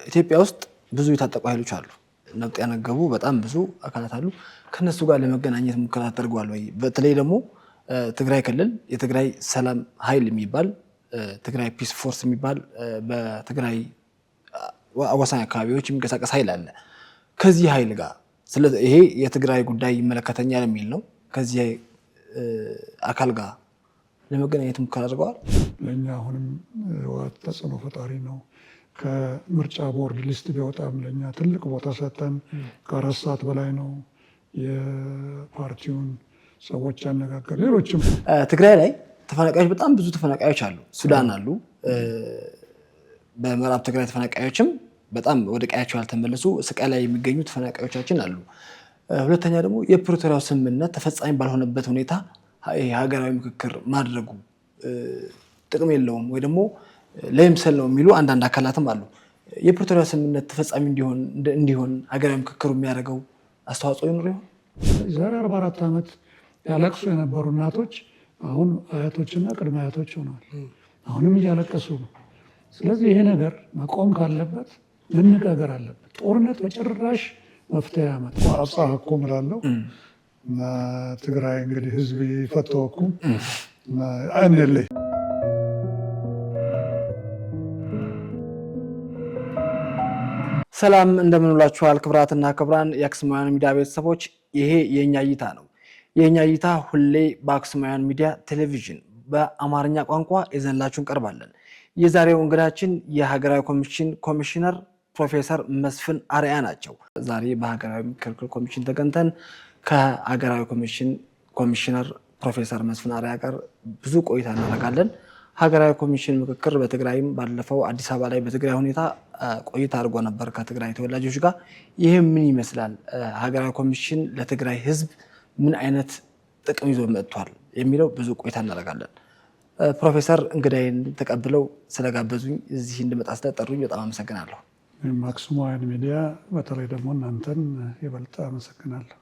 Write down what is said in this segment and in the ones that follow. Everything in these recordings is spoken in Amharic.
ኢትዮጵያ ውስጥ ብዙ የታጠቁ ኃይሎች አሉ። ነፍጥ ያነገቡ በጣም ብዙ አካላት አሉ። ከነሱ ጋር ለመገናኘት ሙከራ ተደርጓል ወይ? በተለይ ደግሞ ትግራይ ክልል የትግራይ ሰላም ኃይል የሚባል ትግራይ ፒስ ፎርስ የሚባል በትግራይ አዋሳኝ አካባቢዎች የሚንቀሳቀስ ኃይል አለ። ከዚህ ኃይል ጋር ስለዚህ ይሄ የትግራይ ጉዳይ ይመለከተኛል የሚል ነው። ከዚህ አካል ጋር ለመገናኘት ሙከራ አድርገዋል። ለእኛ አሁንም ተጽዕኖ ፈጣሪ ነው። ከምርጫ ቦርድ ሊስት ቢወጣም ለእኛ ትልቅ ቦታ ሰጠን። ከ4 ሰዓት በላይ ነው የፓርቲውን ሰዎች ያነጋገር። ሌሎችም ትግራይ ላይ ተፈናቃዮች በጣም ብዙ ተፈናቃዮች አሉ። ሱዳን አሉ። በምዕራብ ትግራይ ተፈናቃዮችም በጣም ወደ ቀያቸው ያልተመለሱ ስቃይ ላይ የሚገኙ ተፈናቃዮቻችን አሉ። ሁለተኛ ደግሞ የፕሪቶሪያው ስምምነት ተፈጻሚ ባልሆነበት ሁኔታ ሀገራዊ ምክክር ማድረጉ ጥቅም የለውም ወይ ደግሞ ለምሳሌ ነው የሚሉ አንዳንድ አካላትም አሉ። የፕሪቶሪያው ስምምነት ተፈጻሚ እንዲሆን ሀገራዊ ምክክሩ የሚያደርገው አስተዋጽኦ ይኖር ይሆን? ዛሬ 44 ዓመት ያለቅሱ የነበሩ እናቶች አሁን አያቶችና ቅድመ አያቶች ሆነዋል። አሁንም እያለቀሱ ነው። ስለዚህ ይሄ ነገር መቆም ካለበት መነጋገር አለበት። ጦርነት በጭራሽ መፍትሄ ያመጣ አጻሐኩም እላለሁ። ትግራይ እንግዲህ ህዝብ ይፈተወኩም አንልይ። ሰላም እንደምንውላችኋል ክብራትና ክብራን የአክሱማውያን ሚዲያ ቤተሰቦች፣ ይሄ የኛ እይታ ነው። የኛ እይታ ሁሌ በአክሱማውያን ሚዲያ ቴሌቪዥን በአማርኛ ቋንቋ ይዘንላችሁ እንቀርባለን። የዛሬው እንግዳችን የሀገራዊ ኮሚሽን ኮሚሽነር ፕሮፌሰር መስፍን አርአያ ናቸው። ዛሬ በሀገራዊ ምክክር ኮሚሽን ተገኝተን ከሀገራዊ ኮሚሽን ኮሚሽነር ፕሮፌሰር መስፍን አርአያ ጋር ብዙ ቆይታ እናደርጋለን። ሀገራዊ ኮሚሽን ምክክር በትግራይም ባለፈው አዲስ አበባ ላይ በትግራይ ሁኔታ ቆይታ አድርጎ ነበር ከትግራይ ተወላጆች ጋር። ይህ ምን ይመስላል? ሀገራዊ ኮሚሽን ለትግራይ ህዝብ ምን አይነት ጥቅም ይዞ መጥቷል የሚለው ብዙ ቆይታ እናደርጋለን። ፕሮፌሰር እንግዳይን ተቀብለው ስለጋበዙኝ እዚህ እንድመጣ ስለጠሩኝ በጣም አመሰግናለሁ። አክሱማውያን ሚዲያ በተለይ ደግሞ እናንተን የበለጠ አመሰግናለሁ።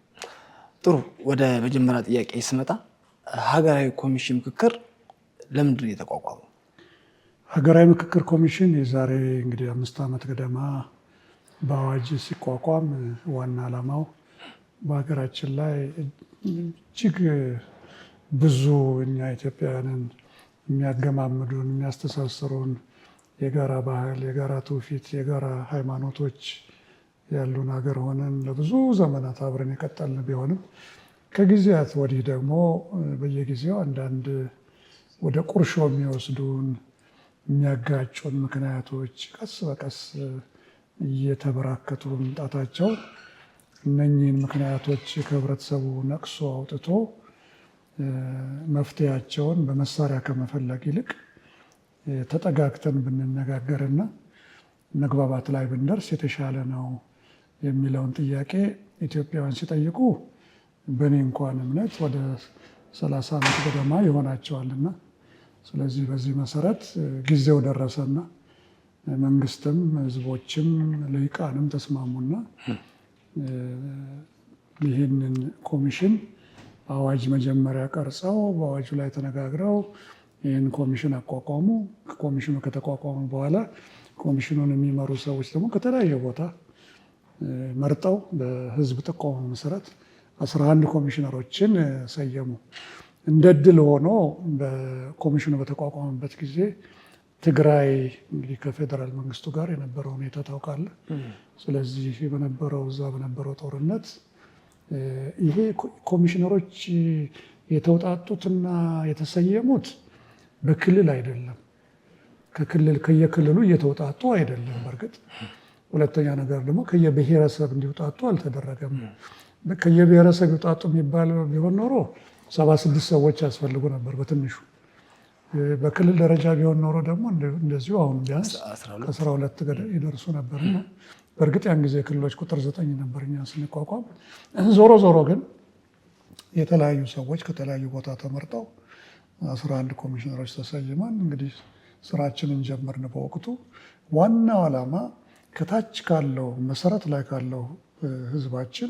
ጥሩ፣ ወደ መጀመሪያ ጥያቄ ስመጣ ሀገራዊ ኮሚሽን ምክክር ለምንድን ነው የተቋቋመው? ሀገራዊ ምክክር ኮሚሽን የዛሬ እንግዲህ 5 ዓመት ገደማ በአዋጅ ሲቋቋም ዋና ዓላማው በሀገራችን ላይ እጅግ ብዙ እኛ ኢትዮጵያውያንን የሚያገማምዱን የሚያስተሳስሩን የጋራ ባህል፣ የጋራ ትውፊት፣ የጋራ ሃይማኖቶች ያሉን ሀገር ሆነን ለብዙ ዘመናት አብረን የቀጠልን ቢሆንም ከጊዜያት ወዲህ ደግሞ በየጊዜው አንዳንድ ወደ ቁርሾ የሚወስዱን የሚያጋጩን ምክንያቶች ቀስ በቀስ እየተበራከቱ መምጣታቸው እነኚህን ምክንያቶች ከህብረተሰቡ ነቅሶ አውጥቶ መፍትሄያቸውን በመሳሪያ ከመፈለግ ይልቅ ተጠጋግተን ብንነጋገርና መግባባት ላይ ብንደርስ የተሻለ ነው የሚለውን ጥያቄ ኢትዮጵያውያን ሲጠይቁ በእኔ እንኳን እምነት ወደ 30 ዓመት ገደማ ይሆናቸዋልና፣ ስለዚህ በዚህ መሰረት ጊዜው ደረሰና መንግስትም ህዝቦችም ልሂቃንም ተስማሙና ይህንን ኮሚሽን አዋጅ መጀመሪያ ቀርጸው በአዋጁ ላይ ተነጋግረው ይህን ኮሚሽን አቋቋሙ። ኮሚሽኑ ከተቋቋሙ በኋላ ኮሚሽኑን የሚመሩ ሰዎች ደግሞ ከተለያየ ቦታ መርጠው በህዝብ ጥቆማ መሰረት 11 ኮሚሽነሮችን ሰየሙ። እንደ ድል ሆኖ በኮሚሽኑ በተቋቋመበት ጊዜ ትግራይ እንግዲህ ከፌዴራል መንግስቱ ጋር የነበረው ሁኔታ ታውቃለህ። ስለዚህ በነበረው ጦርነት ይሄ ኮሚሽነሮች የተውጣጡትና የተሰየሙት በክልል አይደለም፣ ከየክልሉ እየተውጣጡ አይደለም። በእርግጥ ሁለተኛ ነገር ደግሞ ከየብሔረሰብ እንዲውጣጡ አልተደረገም። ከየብሔረሰብ ይውጣጡ የሚባል ቢሆን ኖሮ 76 ሰዎች ያስፈልጉ ነበር በትንሹ። በክልል ደረጃ ቢሆን ኖሮ ደግሞ እንደዚሁ አሁን ቢያንስ 12 ገደማ ይደርሱ ነበር። በእርግጥ ያን ጊዜ ክልሎች ቁጥር 9 ነበር እኛ ስንቋቋም። ዞሮ ዞሮ ግን የተለያዩ ሰዎች ከተለያዩ ቦታ ተመርጠው 11 ኮሚሽነሮች ተሰይመን እንግዲህ ስራችንን ጀመርን። በወቅቱ ዋናው ዓላማ ከታች ካለው መሰረት ላይ ካለው ህዝባችን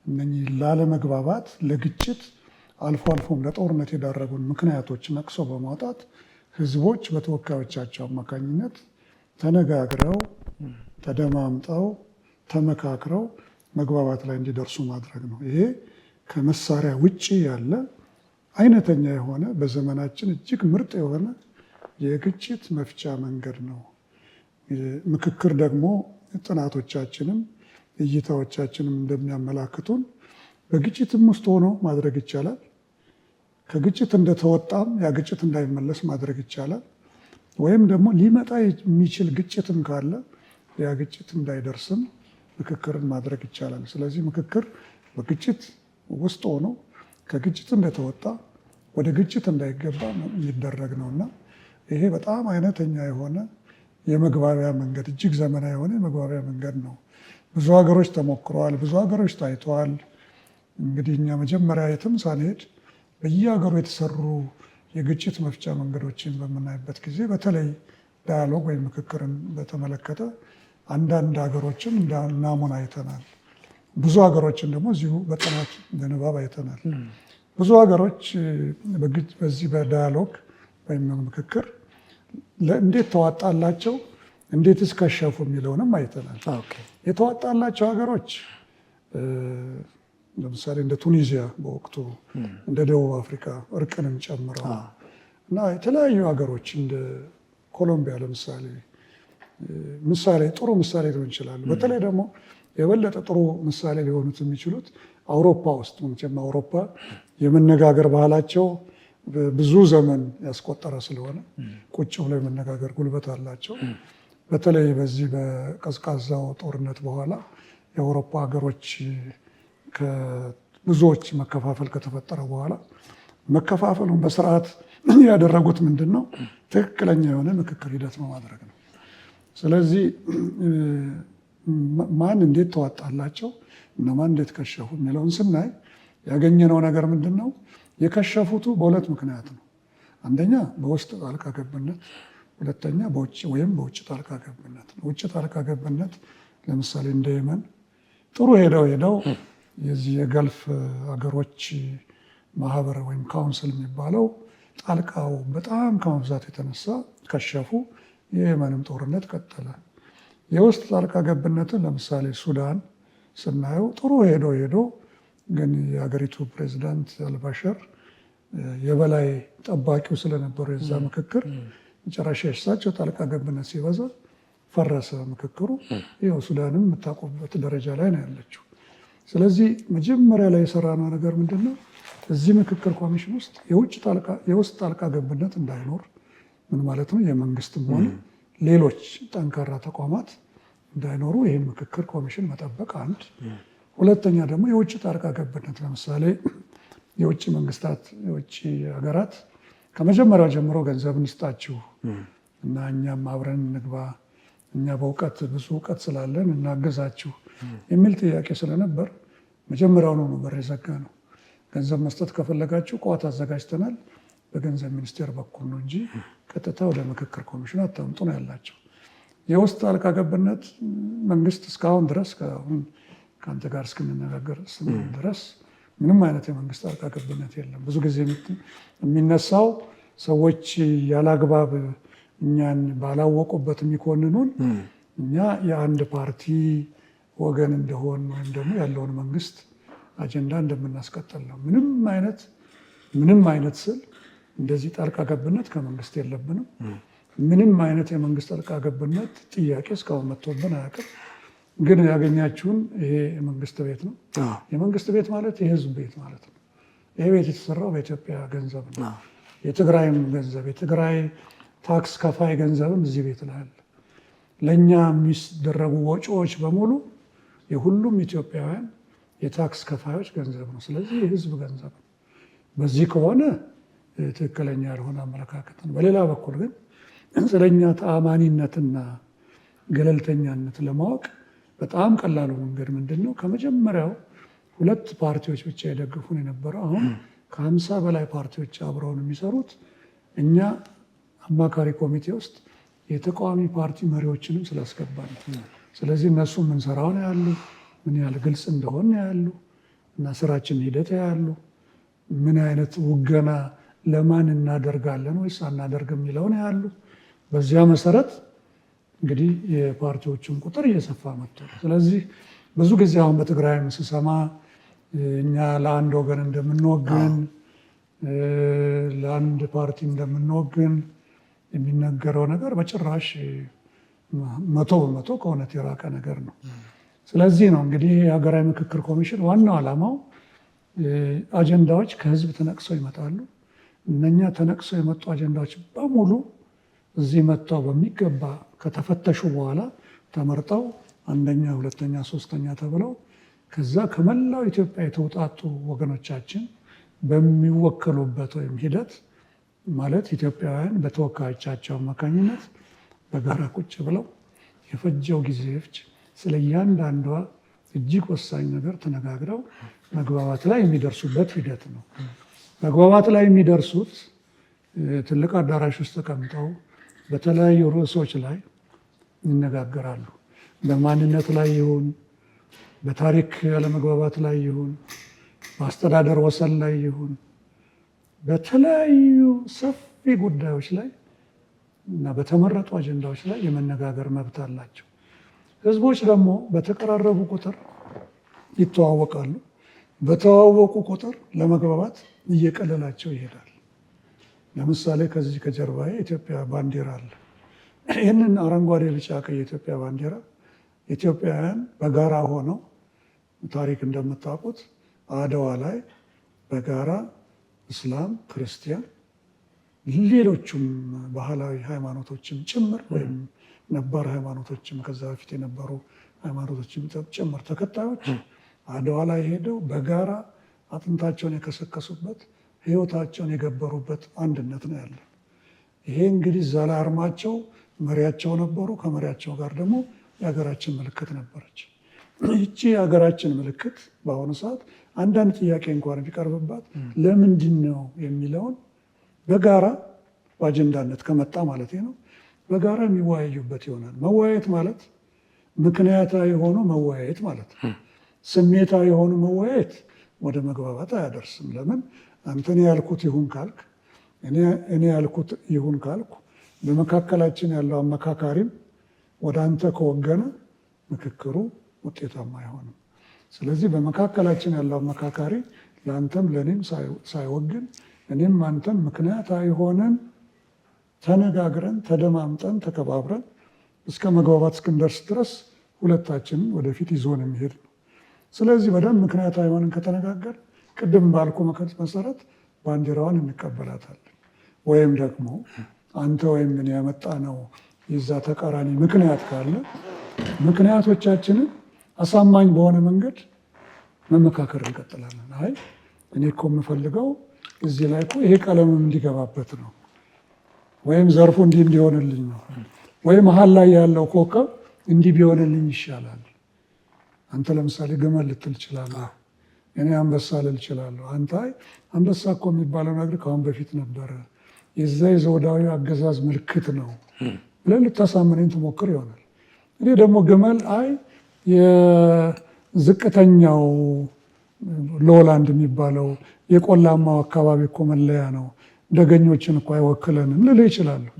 እነኚህ ላለመግባባት፣ ለግጭት አልፎ አልፎም ለጦርነት የዳረጉን ምክንያቶች ነቅሶ በማውጣት ህዝቦች በተወካዮቻቸው አማካኝነት ተነጋግረው ተደማምጠው ተመካክረው መግባባት ላይ እንዲደርሱ ማድረግ ነው። ይሄ ከመሳሪያ ውጪ ያለ አይነተኛ የሆነ በዘመናችን እጅግ ምርጥ የሆነ የግጭት መፍቻ መንገድ ነው። ምክክር ደግሞ ጥናቶቻችንም እይታዎቻችንም እንደሚያመላክቱን በግጭትም ውስጥ ሆኖ ማድረግ ይቻላል። ከግጭት እንደተወጣም ያ ግጭት እንዳይመለስ ማድረግ ይቻላል። ወይም ደግሞ ሊመጣ የሚችል ግጭትም ካለ ያ ግጭት እንዳይደርስም ምክክርን ማድረግ ይቻላል። ስለዚህ ምክክር በግጭት ውስጥ ሆኖ ከግጭት እንደተወጣ ወደ ግጭት እንዳይገባ የሚደረግ ነውና ይሄ በጣም አይነተኛ የሆነ የመግባቢያ መንገድ፣ እጅግ ዘመናዊ የሆነ የመግባቢያ መንገድ ነው። ብዙ ሀገሮች ተሞክረዋል፣ ብዙ ሀገሮች ታይተዋል። እንግዲህ እኛ መጀመሪያ የትም ሳንሄድ በየሀገሩ የተሰሩ የግጭት መፍቻ መንገዶችን በምናይበት ጊዜ በተለይ ዳያሎግ ወይም ምክክርን በተመለከተ አንዳንድ ሀገሮችን እንደ ናሙና አይተናል። ብዙ ሀገሮችን ደግሞ እዚሁ በጥናት በንባብ አይተናል። ብዙ ሀገሮች በዚህ በዳያሎግ ወይም ምክክር እንዴት ተዋጣላቸው፣ እንዴትስ ከሸፉ የሚለውንም አይተናል። የተዋጣላቸው ሀገሮች ለምሳሌ እንደ ቱኒዚያ በወቅቱ እንደ ደቡብ አፍሪካ እርቅንም ጨምረው እና የተለያዩ ሀገሮች እንደ ኮሎምቢያ ለምሳሌ ጥሩ ምሳሌ ሊሆን ይችላሉ። በተለይ ደግሞ የበለጠ ጥሩ ምሳሌ ሊሆኑት የሚችሉት አውሮፓ ውስጥ መቼም አውሮፓ የመነጋገር ባህላቸው ብዙ ዘመን ያስቆጠረ ስለሆነ ቁጭ ብሎ የመነጋገር ጉልበት አላቸው። በተለይ በዚህ በቀዝቃዛው ጦርነት በኋላ የአውሮፓ ሀገሮች ብዙዎች መከፋፈል ከተፈጠረ በኋላ መከፋፈሉን በስርዓት ያደረጉት ምንድን ነው? ትክክለኛ የሆነ ምክክር ሂደት በማድረግ ነው። ስለዚህ ማን እንዴት ተዋጣላቸው እና ማን እንዴት ከሸፉ የሚለውን ስናይ ያገኘነው ነገር ምንድን ነው? የከሸፉቱ በሁለት ምክንያት ነው። አንደኛ በውስጥ ጣልቃ ገብነት፣ ሁለተኛ በውጭ ጣልቃ ገብነት ነው። ውጭ ጣልቃ ገብነት ለምሳሌ እንደ የመን ጥሩ ሄደው የዚህ የገልፍ ሀገሮች ማህበር ወይም ካውንስል የሚባለው ጣልቃው በጣም ከመብዛት የተነሳ ከሸፉ። የየመንም ጦርነት ቀጠለ። የውስጥ ጣልቃ ገብነትን ለምሳሌ ሱዳን ስናየው ጥሩ ሄዶ ግን የሀገሪቱ ፕሬዚዳንት አልባሽር የበላይ ጠባቂው ስለነበሩ የዛ ምክክር መጨረሻ የእሳቸው ጣልቃ ገብነት ሲበዛ ፈረሰ ምክክሩ። ይኸው ሱዳንም የምታቆምበት ደረጃ ላይ ነው ያለችው። ስለዚህ መጀመሪያ ላይ የሰራነው ነገር ምንድን ነው? እዚህ ምክክር ኮሚሽን ውስጥ የውስጥ ጣልቃ ገብነት እንዳይኖር ምን ማለት ነው? የመንግስትም ሆነ ሌሎች ጠንካራ ተቋማት እንዳይኖሩ ይህን ምክክር ኮሚሽን መጠበቅ አንድ። ሁለተኛ ደግሞ የውጭ ጣልቃ ገብነት ለምሳሌ የውጭ መንግስታት፣ የውጭ ሀገራት ከመጀመሪያው ጀምሮ ገንዘብ እንስጣችሁ እና እኛም አብረን እንግባ፣ እኛ ብዙ እውቀት ስላለን እናገዛችሁ የሚል ጥያቄ ስለነበር መጀመሪያውኑ ነበር የዘጋ ነው። ገንዘብ መስጠት ከፈለጋችሁ ቋት አዘጋጅተናል፣ በገንዘብ ሚኒስቴር በኩል ነው እንጂ ቀጥታ ወደ ምክክር ኮሚሽኑ አታምጡ ነው ያላቸው። የውስጥ ጣልቃ ገብነት መንግስት እስካሁን ድረስ ከአንተ ጋር እስክንነጋገር ድረስ ምንም አይነት የመንግስት ጣልቃ ገብነት የለም። ብዙ ጊዜ የሚነሳው ሰዎች ያላግባብ እኛን ባላወቁበት የሚኮንኑን እኛ የአንድ ፓርቲ ወገን እንደሆን ወይም ደግሞ ያለውን መንግስት አጀንዳ እንደምናስቀጥል ነው። ምንም አይነት ስል እንደዚህ ጣልቃ ገብነት ከመንግስት የለብንም። ምንም አይነት የመንግስት ጣልቃ ገብነት ጥያቄ እስካሁን መጥቶብን አያውቅም። ግን ያገኛችሁን ይሄ የመንግስት ቤት ነው። የመንግስት ቤት ማለት የህዝብ ቤት ማለት ነው። ይሄ ቤት የተሰራው በኢትዮጵያ ገንዘብ ነው። የትግራይም ገንዘብ የትግራይ ታክስ ከፋይ ገንዘብም እዚህ ቤት ላይ አለ። ለእኛ የሚደረጉ ወጪዎች በሙሉ የሁሉም ኢትዮጵያውያን የታክስ ከፋዮች ገንዘብ ነው። ስለዚህ የህዝብ ገንዘብ ነው። በዚህ ከሆነ ትክክለኛ ያልሆነ አመለካከት ነው። በሌላ በኩል ግን ስለኛ ተአማኒነትና ገለልተኛነት ለማወቅ በጣም ቀላሉ መንገድ ምንድን ነው? ከመጀመሪያው 2 ፓርቲዎች ብቻ የደግፉን የነበረው አሁን ከ50 በላይ ፓርቲዎች አብረውን የሚሰሩት እኛ አማካሪ ኮሚቴ ውስጥ የተቃዋሚ ፓርቲ መሪዎችንም ስላስገባን፣ ስለዚህ እነሱ የምንሰራውን ያሉ ምን ያህል ግልጽ እንደሆነ ያሉ እና ስራችን ሂደት ያሉ ምን አይነት ውገና ለማን እናደርጋለን ወይስ አናደርግ የሚለውን ያሉ። በዚያ መሰረት እንግዲህ የፓርቲዎቹን ቁጥር እየሰፋ መጥቷል። ስለዚህ ብዙ ጊዜ አሁን በትግራይም ስሰማ እኛ ለአንድ ወገን እንደምንወግን ለአንድ ፓርቲ እንደምንወግን የሚነገረው ነገር በጭራሽ 100% ከእውነት የራቀ ነገር ነው። ስለዚህ ነው እንግዲህ የሀገራዊ ምክክር ኮሚሽን ዋናው ዓላማው አጀንዳዎች ከህዝብ ተነቅሰው ይመጣሉ። እነኛ ተነቅሰው የመጡ አጀንዳዎች በሙሉ እዚህ መጥተው በሚገባ ከተፈተሹ በኋላ ተመርጠው አንደኛ፣ ሁለተኛ፣ ሶስተኛ ተብለው ከዛ ከመላው ኢትዮጵያ የተውጣጡ ወገኖቻችን በሚወከሉበት ወይም ሂደት ማለት ኢትዮጵያውያን በተወካዮቻቸው አማካኝነት በጋራ ቁጭ ብለው የፈጀው ጊዜ ይፍጅ ስለ እያንዳንዷ እጅግ ወሳኝ ነገር ተነጋግረው መግባባት ላይ የሚደርሱበት ሂደት ነው። መግባባት ላይ የሚደርሱት ትልቅ አዳራሽ ውስጥ ተቀምጠው በተለያዩ ርዕሶች ላይ ይነጋገራሉ። በማንነት ላይ ይሁን፣ በታሪክ ያለመግባባት ላይ ይሁን፣ በአስተዳደር ወሰን ላይ ይሁን፣ በተለያዩ ሰፊ ጉዳዮች ላይ እና በተመረጡ አጀንዳዎች ላይ የመነጋገር መብት አላቸው። ህዝቦች ደግሞ በተቀራረቡ ቁጥር ይተዋወቃሉ። በተዋወቁ ቁጥር ለመግባባት እየቀለላቸው ይሄዳል። ለምሳሌ ከዚህ ከጀርባዬ የኢትዮጵያ ባንዲራ አለ። ይህንን አረንጓዴ፣ ቢጫ፣ ቀይ የኢትዮጵያ ባንዲራ ኢትዮጵያውያን በጋራ ሆነው ታሪክ እንደምታውቁት አድዋ ላይ በጋራ እስላም፣ ክርስቲያን፣ ሌሎቹም ባህላዊ ሃይማኖቶችም ጭምር ወይም ነባር ሃይማኖቶችም ከዛ በፊት የነበሩ ሃይማኖቶችም ጭምር ተከታዮች አድዋ ላይ ሄደው በጋራ አጥንታቸውን የከሰከሱበት ህይወታቸውን የገበሩበት አንድነት ነው ያለን። ይሄ እንግዲህ እዛ ላይ አርማቸው መሪያቸው ነበሩ። ከመሪያቸው ጋር ደግሞ የሀገራችን ምልክት ነበረች። ይቺ የሀገራችን ምልክት በአሁኑ ሰዓት አንዳንድ ጥያቄ እንኳን ቢቀርብባት ለምንድን ነው የሚለውን በጋራ በአጀንዳነት ከመጣ ማለት ነው በጋራ የሚወያዩበት ይሆናል። መወያየት ማለት ምክንያታዊ የሆኑ መወያየት ማለት ነው። ስሜታዊ የሆኑ መወያየት ወደ መግባባት አያደርስም። ለምን? አንተን ያልኩት ይሁን ካልክ፣ እኔ ያልኩት ይሁን ካልኩ በመካከላችን ያለው አመካካሪም ወደ አንተ ከወገነ ምክክሩ ውጤታማ አይሆንም። ስለዚህ በመካከላችን ያለው አመካካሪ ለአንተም ለእኔም ሳይወግን እኔም አንተም ምክንያታዊ ሆነን ተነጋግረን ተደማምጠን ተከባብረን እስከ መግባባት እስክንደርስ ድረስ ሁለታችንን ወደፊት ይዞን የሚሄድ ነው። ስለዚህ በደንብ ምክንያታዊ ሆነን ከተነጋገር ቅድም ባልኩ መሰረት ባንዲራዋን እንቀበላታለን። ወይም ደግሞ አንተ ወይም ምን ያመጣ ነው የዛ ተቃራኒ ምክንያት ካለ ምክንያቶቻችንን አሳማኝ በሆነ መንገድ መመካከር እንቀጥላለን። አይ እኔ እኮ የምፈልገው እዚህ ላይ እኮ ይሄ ቀለምም እንዲገባበት ነው፣ ወይም ዘርፉ እንዲህ እንዲሆንልኝ ነው፣ ወይም መሀል ላይ ያለው ኮከብ እንዲህ ቢሆንልኝ ይሻላል። አንተ ለምሳሌ ግመል ልትል ትችላለህ፣ እኔ አንበሳ ልል እችላለሁ። አንተ አይ አንበሳ እኮ የሚባለው ነገር ከአሁን በፊት ነበረ፣ የዛ የዘውዳዊ አገዛዝ ምልክት ነው ብለህ ልታሳምነኝ ትሞክር ይሆናል። እኔ ደግሞ ግመል አይ የዝቅተኛው ሎላንድ የሚባለው የቆላማው አካባቢ እኮ መለያ ነው፣ ደገኞችን እኮ አይወክለንም ልልህ ይችላለሁ።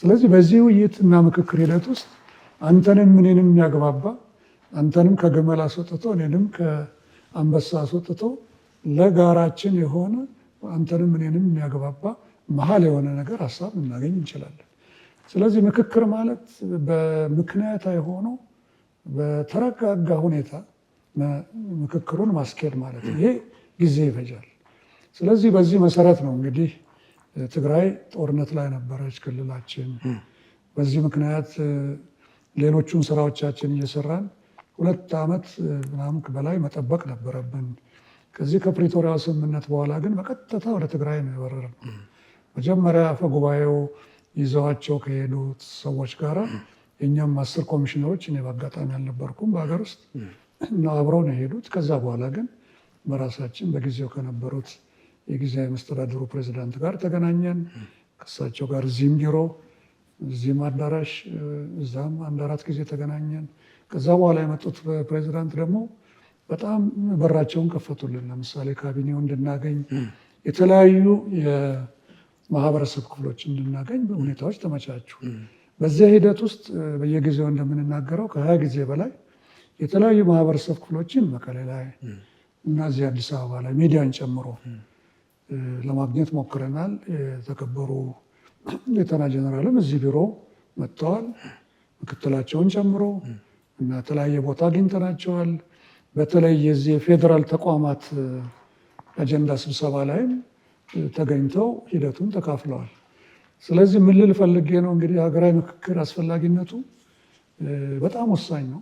ስለዚህ በዚህ ውይይትና ምክክር ሂደት ውስጥ አንተንም እኔንም የሚያግባባ አንተንም ከግመል አስወጥቶ እኔንም ከአንበሳ አስወጥቶ ለጋራችን የሆነ አንተንም እኔንም የሚያግባባ መሀል የሆነ ነገር ሀሳብ እናገኝ እንችላለን። ስለዚህ ምክክር ማለት በምክንያታዊ ሆኖ በተረጋጋ ሁኔታ ምክክሩን ማስኬድ ማለት ነው። ይሄ ጊዜ ይፈጃል። ስለዚህ በዚህ መሰረት ነው እንግዲህ ትግራይ ጦርነት ላይ ነበረች ክልላችን። በዚህ ምክንያት ሌሎቹን ስራዎቻችን እየሰራን 2 ዓመት ምናምን በላይ መጠበቅ ነበረብን። ከዚህ ከፕሪቶሪያ ስምምነት በኋላ ግን በቀጥታ ወደ ትግራይ ነው የበረርነው። መጀመሪያ አፈጉባኤው ይዘዋቸው ከሄዱት ሰዎች ጋር የእኛም 10 ኮሚሽነሮች እኔ በአጋጣሚ አልነበርኩም በሀገር ውስጥ እና አብረው ነው የሄዱት። ከዛ በኋላ ግን በራሳችን በጊዜው ከነበሩት የጊዜያዊ መስተዳድሩ ፕሬዚዳንት ጋር ተገናኘን። ከእሳቸው ጋር እዚህም ቢሮ እዚህም አዳራሽ እዛም 1-4 ጊዜ ተገናኘን። ከዛ በኋላ የመጡት ፕሬዚዳንት ደግሞ በጣም በራቸውን ከፈቱልን። ለምሳሌ ካቢኔው እንድናገኝ የተለያዩ የማህበረሰብ ክፍሎች እንድናገኝ ሁኔታዎች ተመቻቹ። በዚያ ሂደት ውስጥ በየጊዜው እንደምንናገረው ከ20 ጊዜ በላይ የተለያዩ ማህበረሰብ ክፍሎችን መቀሌ ላይ እና እዚህ አዲስ አበባ ላይ ሚዲያን ጨምሮ ለማግኘት ሞክረናል። የተከበሩ ሌተና ጀነራልም እዚህ ቢሮ መጥተዋል፣ ምክትላቸውን ጨምሮ እና የተለያየ ቦታ አግኝተናቸዋል። በተለይ የዚህ የፌዴራል ተቋማት አጀንዳ ስብሰባ ላይም ተገኝተው ሂደቱን ተካፍለዋል። ስለዚህ ምን ልል ፈልጌ ነው እንግዲህ ሀገራዊ ምክክር አስፈላጊነቱ በጣም ወሳኝ ነው።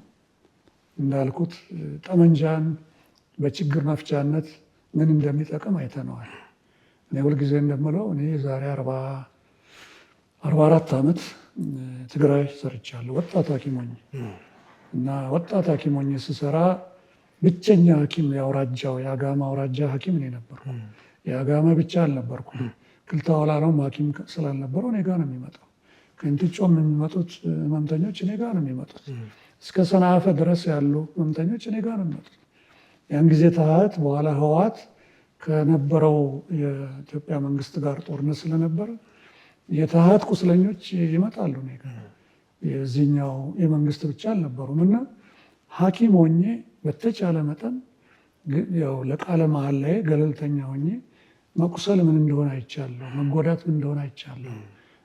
እንዳልኩት ጠመንጃን በችግር መፍቻነት ምን እንደሚጠቅም አይተነዋል። እኔ ሁልጊዜ እንደምለው እኔ ዛሬ 44 ዓመት ትግራይ ሰርቻለሁ ወጣት ሐኪም ሆኜ እና ወጣት ሐኪም ሆኜ ስሰራ ብቸኛ ሐኪም የአውራጃው የአጋማ አውራጃ ሐኪም እኔ ነበርኩ። የአጋማ ብቻ አልነበርኩም። ክልተ ወላሎም ሐኪም ስላልነበረው እኔ ጋር ነው የሚመጣው። ከእንትጮም የሚመጡት ህመምተኞች እኔ ጋር ነው የሚመጡት። እስከ ሰንዓፈ ድረስ ያሉ ህመምተኞች እኔ ጋር ነው የሚመጡት። ያን ጊዜ ተሃት በኋላ ህወሓት ከነበረው የኢትዮጵያ መንግስት ጋር ጦርነት ስለነበረ የተሃት ቁስለኞች ይመጣሉ እኔ ጋር። የዚህኛው የመንግስት ብቻ አልነበሩም እና ሐኪም ሆኜ በተቻለ መጠን ያው ለቃለ መሃላ ላይ ገለልተኛ ሆኜ መቁሰል ምን እንደሆነ አይቻለሁ፣ መጎዳት ምን እንደሆነ አይቻለሁ፣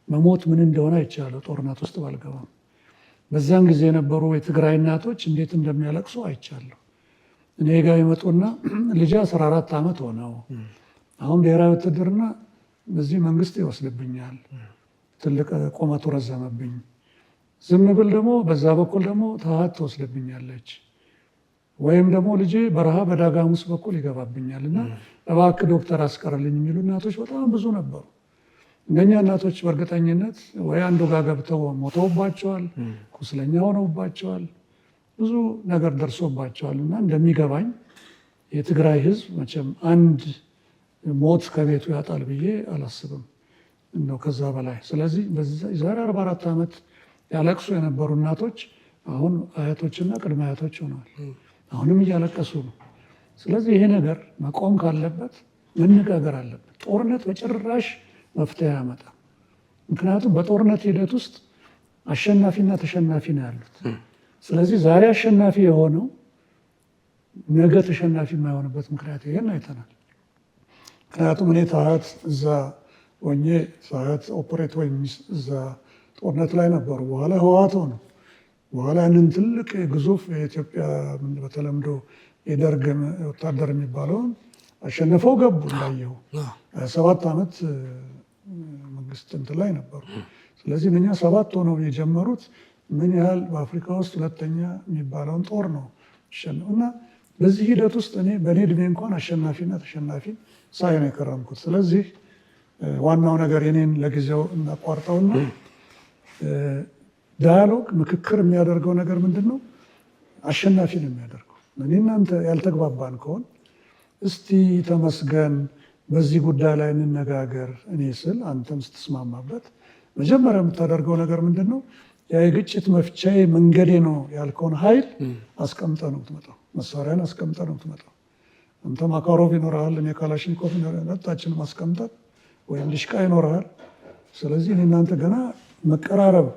መሞት ምን እንደሆነ አይቻለሁ። ጦርነት ውስጥ ባልገባም በዛን ጊዜ የነበሩ የትግራይ እናቶች እንዴት እንደሚያለቅሱ አይቻለሁ። እኔ ጋር ይመጡና ልጅ 14 ዓመት ሆነው አሁን ብሔራዊ ውትድርና በዚህ መንግስት ይወስድብኛል፣ ትልቅ ቁመቱ ረዘመብኝ፣ ዝም ብል ደግሞ በዛ በኩል ደግሞ ተሃት ትወስድብኛለች፣ ወይም ደግሞ ልጄ በረሃ በዳጋሙስ በኩል ይገባብኛል እና እባክህ ዶክተር አስቀርልኝ የሚሉ እናቶች በጣም ብዙ ነበሩ። እነኛ እናቶች በእርግጠኝነት ወይ አንዱ ጋር ገብተው ሞተውባቸዋል፣ ቁስለኛ ሆነውባቸዋል፣ ብዙ ነገር ደርሶባቸዋል እና እንደሚገባኝ የትግራይ ህዝብ መቼም አንድ ሞት ከቤቱ ያጣል ብዬ አላስብም እንደው ከዛ በላይ። ስለዚህ ዛሬ 44 ዓመት ያለቅሱ የነበሩ እናቶች አሁን አያቶችና ቅድመ አያቶች ሆነዋል። አሁንም እያለቀሱ ነው። ስለዚህ ይሄ ነገር መቆም ካለበት መነጋገር አለበት። ጦርነት በጭራሽ መፍትሄ አያመጣም። ምክንያቱም በጦርነት ሂደት ውስጥ አሸናፊና ተሸናፊ ነው ያሉት። ስለዚህ ዛሬ አሸናፊ የሆነው ነገ ተሸናፊ የማይሆንበት ምክንያት ይሄን አይተናል። ምክንያቱም እኔ ተሃት እዛ ሆኜ ተሃት ኦፕሬት ወይም እዛ ጦርነት ላይ ነበሩ። በኋላ ህወሓት ሆነ። በኋላ ያንን ትልቅ ግዙፍ የኢትዮጵያ በተለምዶ የደርግ ወታደር የሚባለውን አሸንፈው ገቡ። እንዳየው 7 ዓመት መንግስት እንትን ላይ ነበሩ። ስለዚህ እኛ 7 ሆነው የጀመሩት ምን ያህል በአፍሪካ ውስጥ ሁለተኛ የሚባለውን ጦር ነው እና በዚህ ሂደት ውስጥ እኔ በእኔ እድሜ እንኳን አሸናፊና ተሸናፊ ሳይ ነው የከረምኩት። ስለዚህ ዋናው ነገር የኔን ለጊዜው እናቋርጠውና ዳያሎግ ምክክር የሚያደርገው ነገር ምንድን ነው? አሸናፊ ነው የሚያደርገው። እኔ እናንተ ያልተግባባን ከሆን እስቲ ተመስገን በዚህ ጉዳይ ላይ እንነጋገር እኔ ስል አንተም ስትስማማበት መጀመሪያ የምታደርገው ነገር ምንድን ነው? የግጭት መፍቻዬ መንገዴ ነው ያልከውን ኃይል አስቀምጠ ነው የምትመጣው። መሳሪያን አስቀምጠ ነው የምትመጣው። አንተ ማካሮቭ ይኖርሃል፣ እኔ ካላሽንኮቭ ሁለታችንም አስቀምጠን ወይም ዲሽቃ ይኖርሃል። ስለዚህ እኔ እናንተ ገና መቀራረብ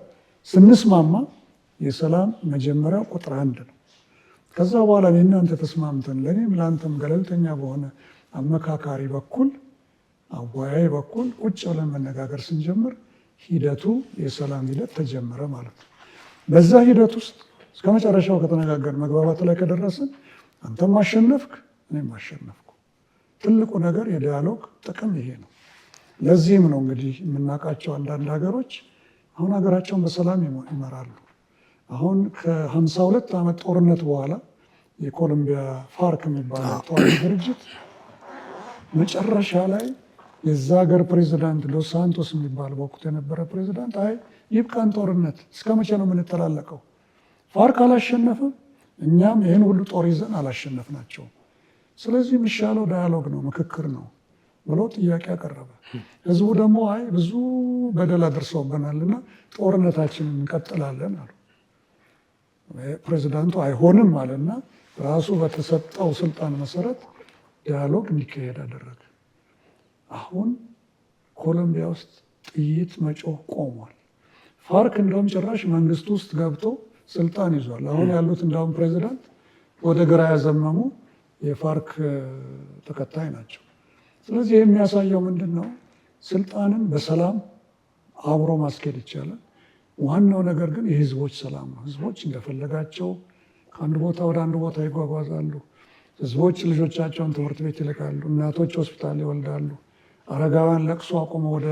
ስንስማማ የሰላም መጀመሪያው ቁጥር 1 ነው። ከዛ በኋላ እኔ እናንተ ተስማምተን ለእኔም ለአንተም ገለልተኛ በሆነ አመካካሪ በኩል አወያይ በኩል ቁጭ ብለን መነጋገር ስንጀምር ሂደቱ የሰላም ሂደት ተጀመረ ማለት ነው። በዛ ሂደት ውስጥ እስከ መጨረሻው ከተነጋገር መግባባት ላይ ከደረስን አንተም አሸነፍክ እኔም አሸነፍኩ። ትልቁ ነገር የዲያሎግ ጥቅም ይሄ ነው። ለዚህም ነው እንግዲህ የምናውቃቸው አንዳንድ ሀገሮች አሁን ሀገራቸውን በሰላም ይመራሉ። አሁን ከ52 ዓመት ጦርነት በኋላ የኮሎምቢያ ፋርክ የሚባለው ተዋጊ ድርጅት መጨረሻ ላይ የዛ ሀገር ፕሬዚዳንት ዶስ ሳንቶስ የሚባል በወቅቱ የነበረ ፕሬዚዳንት አይ ይብቃን ጦርነት፣ እስከ መቼ ነው የምንተላለቀው? ፋርክ አላሸነፍም፣ እኛም ይህን ሁሉ ጦር ይዘን አላሸነፍናቸውም። ስለዚህ የሚሻለው ዳያሎግ ነው፣ ምክክር ነው ብሎ ጥያቄ አቀረበ። ህዝቡ ደግሞ አይ ብዙ በደል አድርሰውብናልና ጦርነታችንን እንቀጥላለን አሉ። ፕሬዚዳንቱ አይሆንም አለና ራሱ በተሰጠው ስልጣን መሰረት ዲያሎግ እንዲካሄድ አደረገ። አሁን ኮሎምቢያ ውስጥ ጥይት መጮህ ቆሟል። ፋርክ እንደውም ጭራሽ መንግስት ውስጥ ገብቶ ስልጣን ይዟል። አሁን ያሉት እንደውም ፕሬዚዳንት ወደ ግራ ያዘመሙ የፋርክ ተከታይ ናቸው። ስለዚህ የሚያሳየው ምንድን ነው? ስልጣንን በሰላም አብሮ ማስኬድ ይቻላል። ዋናው ነገር ግን የህዝቦች ሰላም ነው። ህዝቦች እንደፈለጋቸው ከአንድ ቦታ ወደ አንድ ቦታ ይጓጓዛሉ። ህዝቦች ልጆቻቸውን ትምህርት ቤት ይልካሉ። እናቶች ሆስፒታል ይወልዳሉ። አረጋውያን ለቅሶ አቁመው ወደ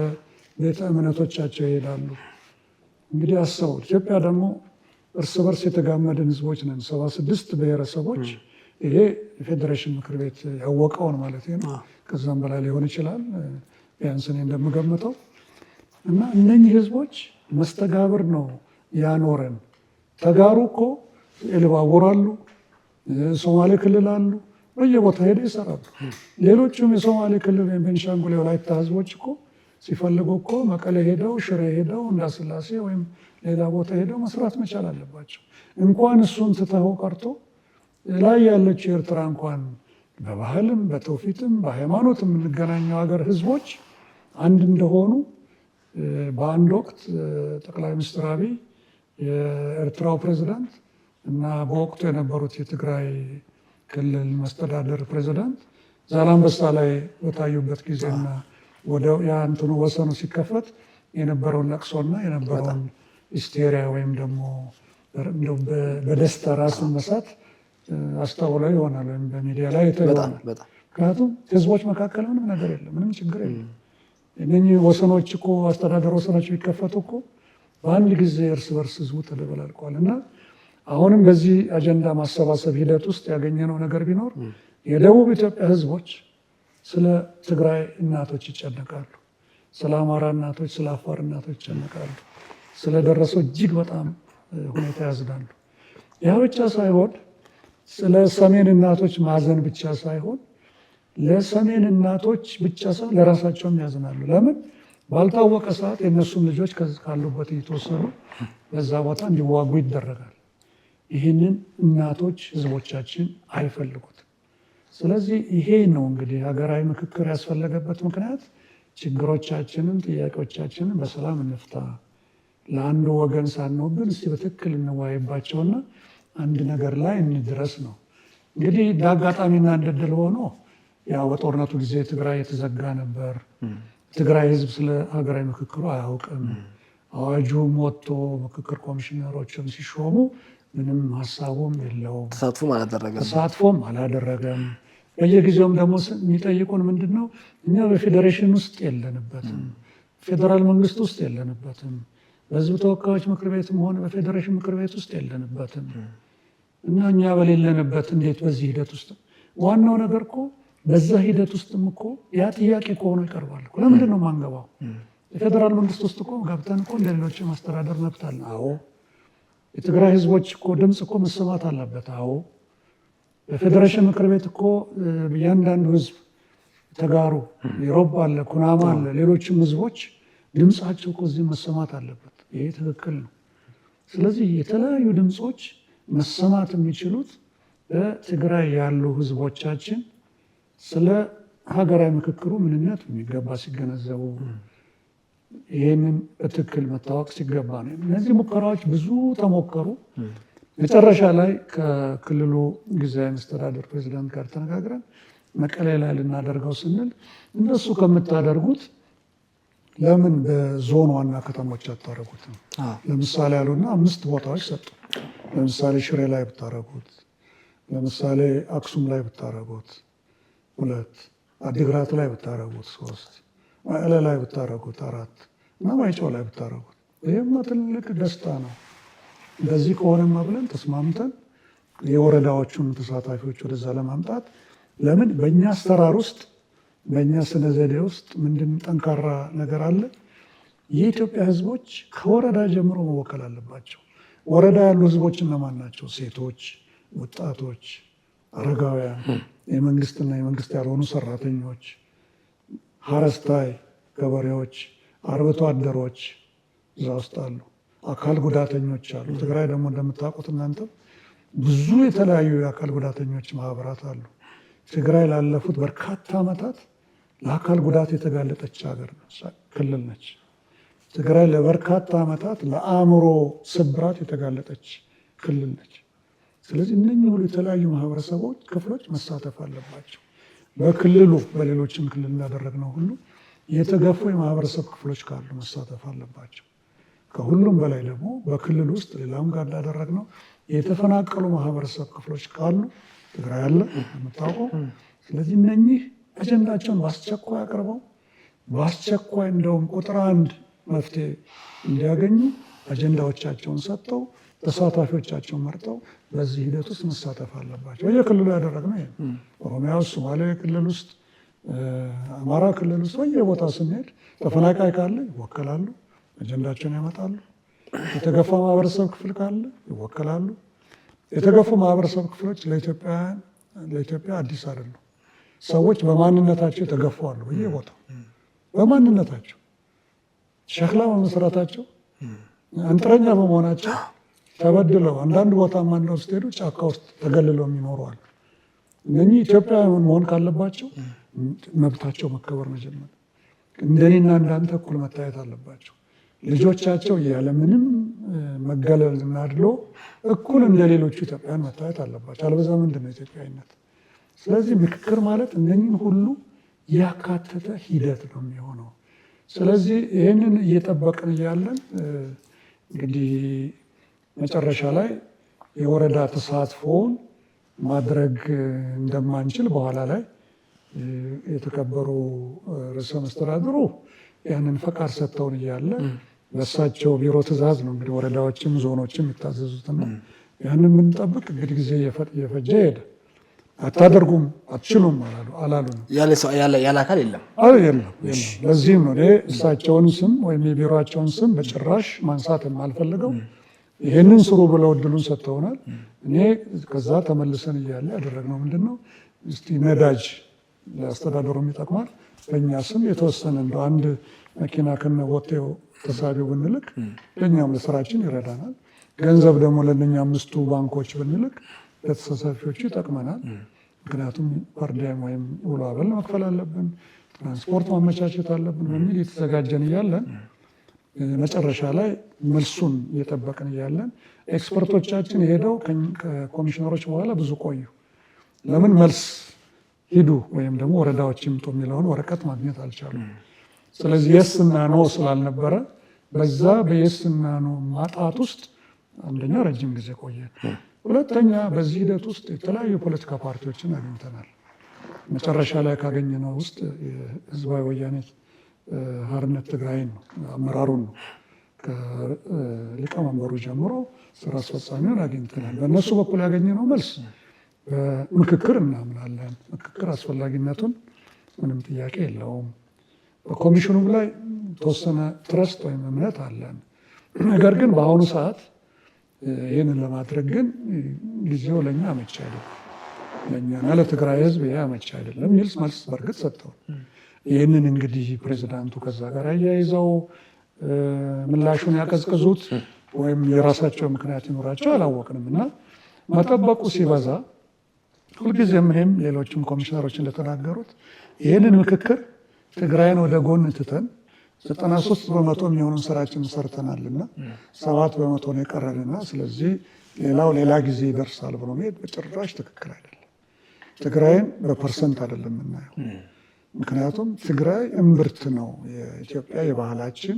ቤተ እምነቶቻቸው ይሄዳሉ። እንግዲህ አስበው፣ ኢትዮጵያ ደግሞ እርስ በርስ የተጋመድን ህዝቦች ነን። 76 ብሔረሰቦች። ይሄ የፌዴሬሽን ምክር ቤት ያወቀውን ማለት ነው። ከዛም በላይ ሊሆን ይችላል ቢያንስ እኔ እንደምገምተው። እና እነኚህ ህዝቦች መስተጋብር ነው ያኖረን። ተጋሩ እኮ ኢሉባቡር አሉ፣ ሶማሌ ክልል አሉ፣ በየቦታ ሄደው ይሰራሉ። ሌሎቹም የሶማሌ ክልል ወይም ቤንሻንጉል የወላይታ ህዝቦች እኮ ሲፈልጉ እኮ መቀሌ ሄደው ሽሬ ሄደው እንዳስላሴ ወይም ሌላ ቦታ ሄደው መስራት መቻል አለባቸው። እንኳን እሱን ትተኸው ቀርቶ ላይ ያለችው ኤርትራ እንኳን በባህልም በትውፊትም በሃይማኖት የምንገናኘው ሀገር ህዝቦች አንድ እንደሆኑ በአንድ ወቅት ጠቅላይ ሚኒስትር አብይ የኤርትራው ፕሬዚዳንት እና በወቅቱ የነበሩት የትግራይ ክልል መስተዳደር ፕሬዚዳንት ዛላንበሳ ላይ በታዩበት ጊዜና ወደ ያንተኑ ወሰኑ ሲከፈት የነበረውን ለቅሶና የነበረውን ሂስቴሪያ ወይም ደግሞ በደስታ ራስን መሳት አስተውለው ይሆናል ወይም በሚዲያ ላይ ይሆናል። ምክንያቱም ህዝቦች መካከል ምንም ነገር የለም፣ ምንም ችግር የለም። እነኚህ ወሰኖች እኮ አስተዳደር ወሰኖች ቢከፈቱ እኮ በአንድ ጊዜ እርስ በርስ ህዝቡ ተደበላልቋል። እና አሁንም በዚህ አጀንዳ ማሰባሰብ ሂደት ውስጥ ያገኘነው ነገር ቢኖር የደቡብ ኢትዮጵያ ህዝቦች ስለ ትግራይ እናቶች ይጨነቃሉ፣ ስለ አማራ እናቶች፣ ስለ አፋር እናቶች ይጨነቃሉ። ስለደረሰው እጅግ በጣም ሁኔታ ያዝናሉ። ያ ብቻ ሳይሆን ስለ ሰሜን እናቶች ማዘን ብቻ ሳይሆን ለሰሜን እናቶች ብቻ ሳይሆን ለራሳቸውም ያዝናሉ። ለምን? ባልታወቀ ሰዓት የእነሱም ልጆች ካሉበት እየተወሰኑ በዛ ቦታ እንዲዋጉ ይደረጋል። ይህንን እናቶች ህዝቦቻችን አይፈልጉትም። ስለዚህ ይሄ ነው እንግዲህ ሀገራዊ ምክክር ያስፈለገበት ምክንያት። ችግሮቻችንን፣ ጥያቄዎቻችንን በሰላም እንፍታ፣ ለአንዱ ወገን ሳንወግን እስቲ በትክክል እንወያይባቸውና አንድ ነገር ላይ እንድረስ ነው። እንግዲህ እንደ አጋጣሚና እንደ ዕድል ሆኖ ያው በጦርነቱ ጊዜ ትግራይ የተዘጋ ነበር። ትግራይ ህዝብ ስለ ሀገራዊ ምክክሩ አያውቅም። አዋጁም ወጥቶ ምክክር ኮሚሽነሮችም ሲሾሙ ምንም ሀሳቡም የለውም፣ ተሳትፎም አላደረገም። በየጊዜውም ደግሞ የሚጠይቁን ምንድን ነው? እኛ በፌዴሬሽን ውስጥ የለንበትም፣ ፌዴራል መንግስት ውስጥ የለንበትም፣ በህዝብ ተወካዮች ምክር ቤትም ሆነ በፌዴሬሽን ምክር ቤት ውስጥ የለንበትም እና እኛ በሌለንበት እንዴት በዚህ ሂደት ውስጥ ዋናው ነገር እኮ በዛ ሂደት ውስጥም እኮ ያ ጥያቄ ከሆነ ይቀርባል። ለምንድን ነው የማንገባው? የፌዴራል መንግስት ውስጥ እኮ ገብተን እኮ እንደሌሎች ማስተዳደር መብት አለ። አዎ። የትግራይ ህዝቦች እኮ ድምፅ እኮ መሰማት አለበት። አዎ። በፌዴሬሽን ምክር ቤት እኮ እያንዳንዱ ህዝብ ተጋሩ፣ የሮብ አለ፣ ኩናማ አለ፣ ሌሎችም ህዝቦች ድምፃቸው እኮ እዚህ መሰማት አለበት። ይሄ ትክክል ነው። ስለዚህ የተለያዩ ድምፆች መሰማት የሚችሉት በትግራይ ያሉ ህዝቦቻችን ስለ ሀገራዊ ምክክሩ ምንነት የሚገባ ሲገነዘቡ፣ ይህንን በትክክል መታወቅ ሲገባ ነው። እነዚህ ሙከራዎች ብዙ ተሞከሩ። መጨረሻ ላይ ከክልሉ ጊዜያዊ መስተዳድር ፕሬዚዳንት ጋር ተነጋግረን መቀሌ ላይ ልናደርገው ስንል እነሱ ከምታደርጉት ለምን በዞን ዋና ከተሞች አታደርጉትም? ለምሳሌ ያሉና 5 ቦታዎች ሰጡ። ለምሳሌ ሽሬ ላይ ብታደርጉት፣ ለምሳሌ አክሱም ላይ ብታደርጉት 2፣ አዲግራት ላይ ብታደርጉት 3፣ መቀሌ ላይ ብታደርጉት 4 እና ማይጨው ላይ ብታደርጉት፣ ይህማ ትልቅ ደስታ ነው። እንደዚህ ከሆነማ ብለን ተስማምተን የወረዳዎቹን ተሳታፊዎች ወደዛ ለማምጣት ለምን በእኛ አሰራር ውስጥ በእኛ ስነ ዘዴ ውስጥ ምንድን ጠንካራ ነገር አለ? የኢትዮጵያ ህዝቦች ከወረዳ ጀምሮ መወከል አለባቸው። ወረዳ ያሉ ህዝቦች እነማን ናቸው? ሴቶች፣ ወጣቶች፣ አረጋውያን፣ የመንግስትና የመንግስት ያልሆኑ ሰራተኞች፣ ሀረስታይ ገበሬዎች፣ አርብቶ አደሮች እዛ ውስጥ አሉ። አካል ጉዳተኞች አሉ። ትግራይ ደግሞ እንደምታውቁት እናንተ ብዙ የተለያዩ የአካል ጉዳተኞች ማህበራት አሉ። ትግራይ ላለፉት በርካታ ዓመታት ለአካል ጉዳት የተጋለጠች ሀገር ነች፣ ክልል ነች። ትግራይ ለበርካታ ዓመታት ለአእምሮ ስብራት የተጋለጠች ክልል ነች። ስለዚህ እነኚህ ሁሉ የተለያዩ ማህበረሰቦች ክፍሎች መሳተፍ አለባቸው። በክልሉ በሌሎችም ክልል እንዳደረግነው ሁሉ የተገፉ የማህበረሰብ ክፍሎች ካሉ መሳተፍ አለባቸው። ከሁሉም በላይ ደግሞ በክልል ውስጥ ሌላም ጋር እንዳደረግነው የተፈናቀሉ ማህበረሰብ ክፍሎች ካሉ ትግራይ አለ የምታውቀው። ስለዚህ እነኚህ አጀንዳቸውን በአስቸኳይ አቅርበው በአስቸኳይ እንደውም ቁጥር 1 መፍትሄ እንዲያገኙ አጀንዳዎቻቸውን ሰጥተው ተሳታፊዎቻቸውን መርጠው በዚህ ሂደት ውስጥ መሳተፍ አለባቸው። በየክልሉ ያደረግነው ይሄ ኦሮሚያ ውስጥ፣ ሶማሌ ክልል ውስጥ፣ አማራ ክልል ውስጥ በየቦታው ስንሄድ ተፈናቃይ ካለ ይወከላሉ፣ አጀንዳቸውን ያመጣሉ። የተገፋ ማህበረሰብ ክፍል ካለ ይወከላሉ። የተገፉ ማህበረሰብ ክፍሎች ለኢትዮጵያ አዲስ አይደሉም። ሰዎች በማንነታቸው የተገፉ አሉ። በየቦታው በማንነታቸው ሸክላ በመስራታቸው አንጥረኛ በመሆናቸው ተበድለው አንዳንድ ቦታ ማንነው ስትሄዱ ጫካ ውስጥ ተገልለው የሚኖሩ አሉ። እነኚህ ኢትዮጵያውያን መሆን ካለባቸው መብታቸው መከበር መጀመር እንደኔና እንዳንተ እኩል መታየት አለባቸው። ልጆቻቸው ያለምንም መገለል እና አድሎ እኩል እንደ ሌሎቹ ኢትዮጵያውያን መታየት አለባቸው። አለበዛ ምንድን ነው ኢትዮጵያዊነት? ስለዚህ ምክክር ማለት እነኚህን ሁሉ ያካተተ ሂደት ነው የሚሆነው። ስለዚህ ይህንን እየጠበቅን እያለን እንግዲህ መጨረሻ ላይ የወረዳ ተሳትፎውን ማድረግ እንደማንችል በኋላ ላይ የተከበሩ ርዕሰ መስተዳድሩ ያንን ፈቃድ ሰጥተውን እያለ በእሳቸው ቢሮ ትእዛዝ ነው እንግዲህ ወረዳዎችም ዞኖችም የሚታዘዙትና ያንን የምንጠብቅ እንግዲህ ጊዜ የፈጀ ሄደ። አታደርጉም አትችሉም አላሉ ነው ያለ አካል የለም። ለዚህም ነው እሳቸውን ስም ወይም የቢሮቸውን ስም በጭራሽ ማንሳት የማልፈልገው። ይህንን ስሩ ብለው እድሉን ሰጥተውናል። እኔ ከዛ ተመልሰን እያለ ያደረግነው ምንድን ነው እስቲ ነዳጅ ለአስተዳደሩም ይጠቅማል በእኛ ስም የተወሰነ እንደ አንድ መኪና ከነቦቴው ተሳቢው ብንልክ ለእኛም ለስራችን ይረዳናል። ገንዘብ ደግሞ ለእነኛ 5ቱ ባንኮች ብንልክ ለተሳታፊዎቹ ይጠቅመናል። ምክንያቱም ፓርዲያም ወይም ውሎ አበል መክፈል አለብን፣ ትራንስፖርት ማመቻቸት አለብን በሚል የተዘጋጀን እያለን መጨረሻ ላይ መልሱን እየጠበቅን እያለን ኤክስፐርቶቻችን ሄደው ከኮሚሽነሮች በኋላ ብዙ ቆዩ። ለምን መልስ ሂዱ ወይም ደግሞ ወረዳዎች ይምጡ የሚለውን ወረቀት ማግኘት አልቻሉም። ስለዚህ የስና ኖ ስላልነበረ በዛ በየስና ኖ ማጣት ውስጥ አንደኛ ረጅም ጊዜ ቆየ። ሁለተኛ በዚህ ሂደት ውስጥ የተለያዩ ፖለቲካ ፓርቲዎችን አግኝተናል። መጨረሻ ላይ ካገኘነው ውስጥ ህዝባዊ ወያኔ ሓርነት ትግራይን ነው አመራሩን ነው ከሊቀመንበሩ ጀምሮ ስራ አስፈጻሚውን አግኝተናል። በእነሱ በኩል ያገኘነው መልስ በምክክር እናምናለን፣ ምክክር አስፈላጊነቱን ምንም ጥያቄ የለውም። በኮሚሽኑም ላይ የተወሰነ ትረስት ወይም እምነት አለን። ነገር ግን በአሁኑ ሰዓት ይህንን ለማድረግ ግን ጊዜው ለእኛ አመቺ አይደለም፣ ለእኛና ለትግራይ ህዝብ ይሄ አመቺ አይደለም የሚል መልስ በእርግጥ ሰጥተው ይህንን እንግዲህ ፕሬዚዳንቱ ከዛ ጋር አያይዘው ምላሹን ያቀዝቅዙት ወይም የራሳቸው ምክንያት ይኖራቸው አላወቅንም እና መጠበቁ ሲበዛ ሁልጊዜም እኔም ሌሎችም ኮሚሽነሮች እንደተናገሩት ይህንን ምክክር ትግራይን ወደ ጎን ትተን 93 በመቶ የሚሆኑን ስራችን ሰርተናልና 7 በመቶ ነው የቀረንና ስለዚህ ሌላ ጊዜ ይደርሳል ብሎ መሄድ በጭራሽ ትክክል አይደለም። ትግራይን በፐርሰንት አይደለም የምናየው። ምክንያቱም ትግራይ እምብርት ነው የኢትዮጵያ የባህላችን፣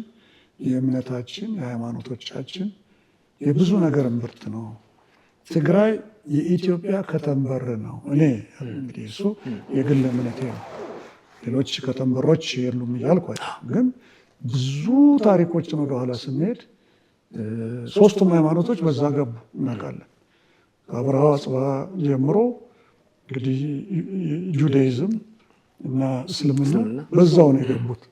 የእምነታችን፣ የሃይማኖቶቻችን የብዙ ነገር እምብርት ነው። ትግራይ የኢትዮጵያ ከተንበር ነው። እኔ እንግዲህ እሱ የግል እምነቴ ነው። ሌሎች ከተንበሮች የሉም እያልኩ ግን ብዙ ታሪኮችን ወደኋላ ስንሄድ 3ቱም ሃይማኖቶች በዛ ገቡ እናውቃለን። ከአብርሃ አጽብሃ ጀምሮ እንግዲህ ጁዳይዝም እና እስልምና በዛው ነው የገቡት።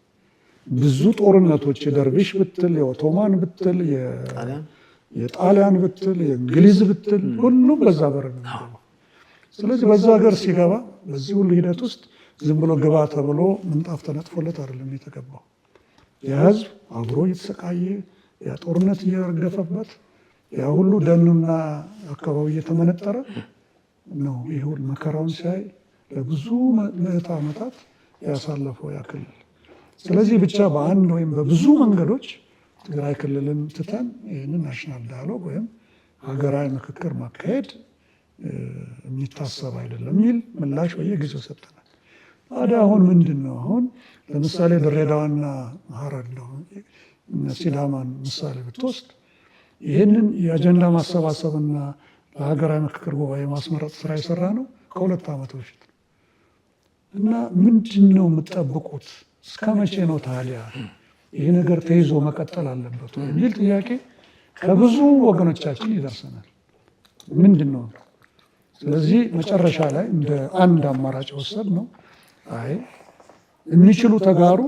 ብዙ ጦርነቶች የደርቢሽ ብትል፣ የኦቶማን ብትል፣ የጣሊያን ብትል፣ የእንግሊዝ ብትል ሁሉም በዛ በር ነው። ስለዚህ በዛ ሀገር ሲገባ በዚህ ሁሉ ሂደት ውስጥ ዝም ብሎ ግባ ተብሎ ምንጣፍ ተነጥፎለት አይደለም የተገባው። የህዝብ አብሮ እየተሰቃየ ያ ጦርነት እየረገፈበት ያ ሁሉ ደኑና አካባቢ እየተመነጠረ ነው ይህ ሁሉ መከራውን ሲያይ ለብዙ ምዕተ ዓመታት ያሳለፈው ያ ክልል። ስለዚህ ብቻ በአንድ ወይም በብዙ መንገዶች ትግራይ ክልልን ትተን ይህንን ናሽናል ዳያሎግ ወይም ሀገራዊ ምክክር ማካሄድ የሚታሰብ አይደለም የሚል ምላሽ በየጊዜው ሰጥተናል። ታዲያ አሁን ምንድን ነው? አሁን ለምሳሌ ድሬዳዋና ሀረር ነው ሲዳማን ምሳሌ ብትወስድ ይህንን የአጀንዳ ማሰባሰብና ለሀገራዊ ምክክር ጉባኤ ማስመረጥ ስራ የሰራ ነው ከ2 ዓመት በፊት እና ምንድን ነው የምትጠብቁት? እስከ መቼ ነው ታዲያ ይህ ነገር ተይዞ መቀጠል አለበት የሚል ጥያቄ ከብዙ ወገኖቻችን ይደርሰናል። ምንድን ነው? ስለዚህ መጨረሻ ላይ እንደ አንድ አማራጭ ወሰድ ነው አይ የሚችሉ ተጋሩ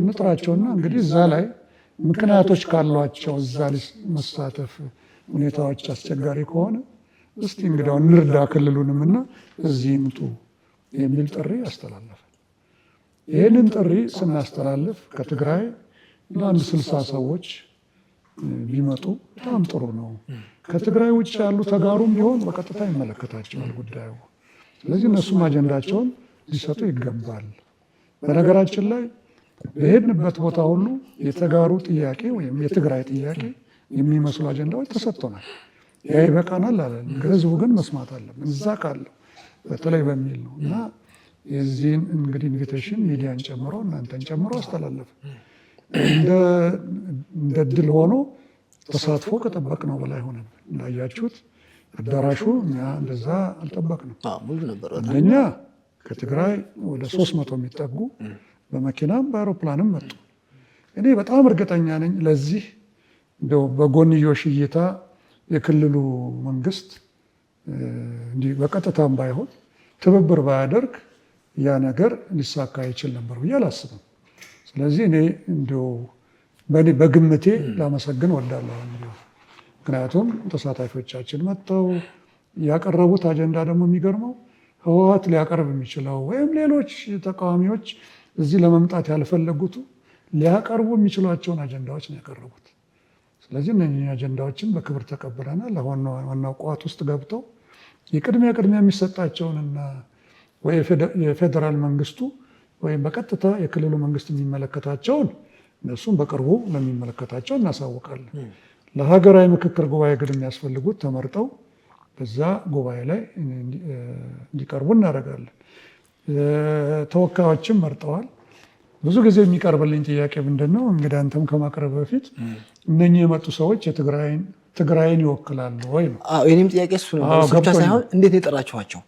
እንጥራቸውና እንግዲህ እዛ ላይ ምክንያቶች ካሏቸው እዛ መሳተፍ ሁኔታዎች አስቸጋሪ ከሆነ እስቲ እንግዲያው እንርዳ ክልሉንምና እዚህ ይምጡ የሚል ጥሪ አስተላለፈ። ይህንን ጥሪ ስናስተላልፍ ከትግራይ ለአንድ 60 ሰዎች ቢመጡ በጣም ጥሩ ነው። ከትግራይ ውጭ ያሉ ተጋሩም ቢሆን በቀጥታ ይመለከታቸዋል ጉዳዩ። ስለዚህ እነሱም አጀንዳቸውን ሊሰጡ ይገባል። በነገራችን ላይ በሄድንበት ቦታ ሁሉ የተጋሩ ጥያቄ ወይም የትግራይ ጥያቄ የሚመስሉ አጀንዳዎች ተሰጥቶናል። ያ ይበቃናል አለን። ህዝቡ ግን መስማት አለብን እዛ ካለው በተለይ በሚል ነው እና የዚህን እንግዲህ ኢንቪቴሽን ሚዲያን ጨምሮ እናንተን ጨምሮ አስተላለፈ። እንደ ድል ሆኖ ተሳትፎ ከጠበቅነው በላይ ሆነ። እንዳያችሁት አዳራሹ እኛ እንደዛ አልጠበቅንም። አንደኛ ከትግራይ ወደ 300 የሚጠጉ በመኪናም በአውሮፕላንም መጡ። እኔ በጣም እርግጠኛ ነኝ ለዚህ እንደው በጎንዮሽ እይታ የክልሉ መንግስት እንዲህ በቀጥታም ባይሆን ትብብር ባያደርግ ያ ነገር ሊሳካ ይችል ነበር ብዬ አላስብም። ስለዚህ እኔ እንደው በግምቴ ላመሰግን ወዳለሁ። ምክንያቱም ተሳታፊዎቻችን መጥተው ያቀረቡት አጀንዳ ደግሞ የሚገርመው ህወሓት ሊያቀርብ የሚችለው ወይም ሌሎች ተቃዋሚዎች እዚህ ለመምጣት ያልፈለጉት ሊያቀርቡ የሚችሏቸውን አጀንዳዎች ነው ያቀረቡት። ስለዚህ እነዚህ አጀንዳዎችን በክብር ተቀብለናል። ዋናው ቋት ውስጥ ገብተው የቅድሚያ የሚሰጣቸውንና ወይ የፌዴራል መንግስቱ ወይም በቀጥታ የክልሉ መንግስት የሚመለከታቸውን እነሱም በቅርቡ ለሚመለከታቸው እናሳውቃለን። ለሀገራዊ ምክክር ጉባኤ ግን የሚያስፈልጉት ተመርጠው በዛ ጉባኤ ላይ እንዲቀርቡ እናደርጋለን። ተወካዮችም መርጠዋል። ብዙ ጊዜ የሚቀርብልኝ ጥያቄ ምንድን ነው እንግዲህ አንተም ከማቅረብ በፊት እነኚህ የመጡ ሰዎች ትግራይን ይወክላሉ ወይ ነው? የእኔም ጥያቄ እሱ ነው። ብቻ ሳይሆን እንዴት የጠራችኋቸው?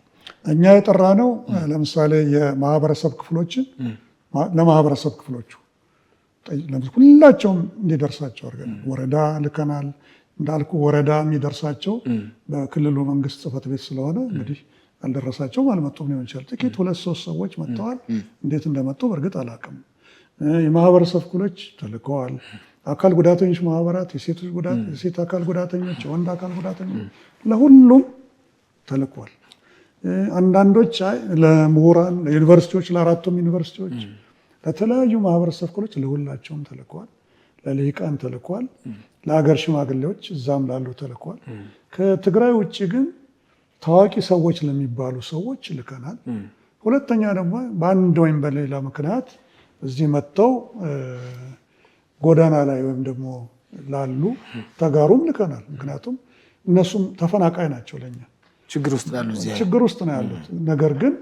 እኛ የጠራ ነው ለምሳሌ የማህበረሰብ ክፍሎችን ለማህበረሰብ ክፍሎቹ ሁላቸውም እንዲደርሳቸው አድርገን ወረዳ ልከናል። እንዳልኩ ወረዳ የሚደርሳቸው በክልሉ መንግስት ጽሕፈት ቤት ስለሆነ እንግዲህ አልደረሳቸውም፣ አልመጡም ሊሆን ይችላል። ጥቂት 2-3 ሰዎች መጥተዋል። እንዴት እንደመጡ በእርግጥ አላውቅም። የማህበረሰብ ክፍሎች ተልከዋል። አካል ጉዳተኞች ማህበራት፣ የሴት አካል ጉዳተኞች፣ የወንድ አካል ጉዳተኞች ለሁሉም ተልኳል። አንዳንዶች ለምሁራን፣ ለዩኒቨርሲቲዎች፣ ለ4ቱም ዩኒቨርሲቲዎች፣ ለተለያዩ ማህበረሰብ ክፍሎች ለሁላቸውም ተልኳል። ለልሂቃን ተልኳል። ለሀገር ሽማግሌዎች እዛም ላሉ ተልኳል። ከትግራይ ውጭ ግን ታዋቂ ሰዎች ለሚባሉ ሰዎች ልከናል። ሁለተኛ ደግሞ በአንድ ወይም በሌላ ምክንያት እዚህ መጥተው ጎዳና ላይ ወይም ደግሞ ላሉ ተጋሩም ልከናል። ምክንያቱም እነሱም ተፈናቃይ ናቸው፣ ለኛ ችግር ውስጥ ነው ያሉት። ነገር ግን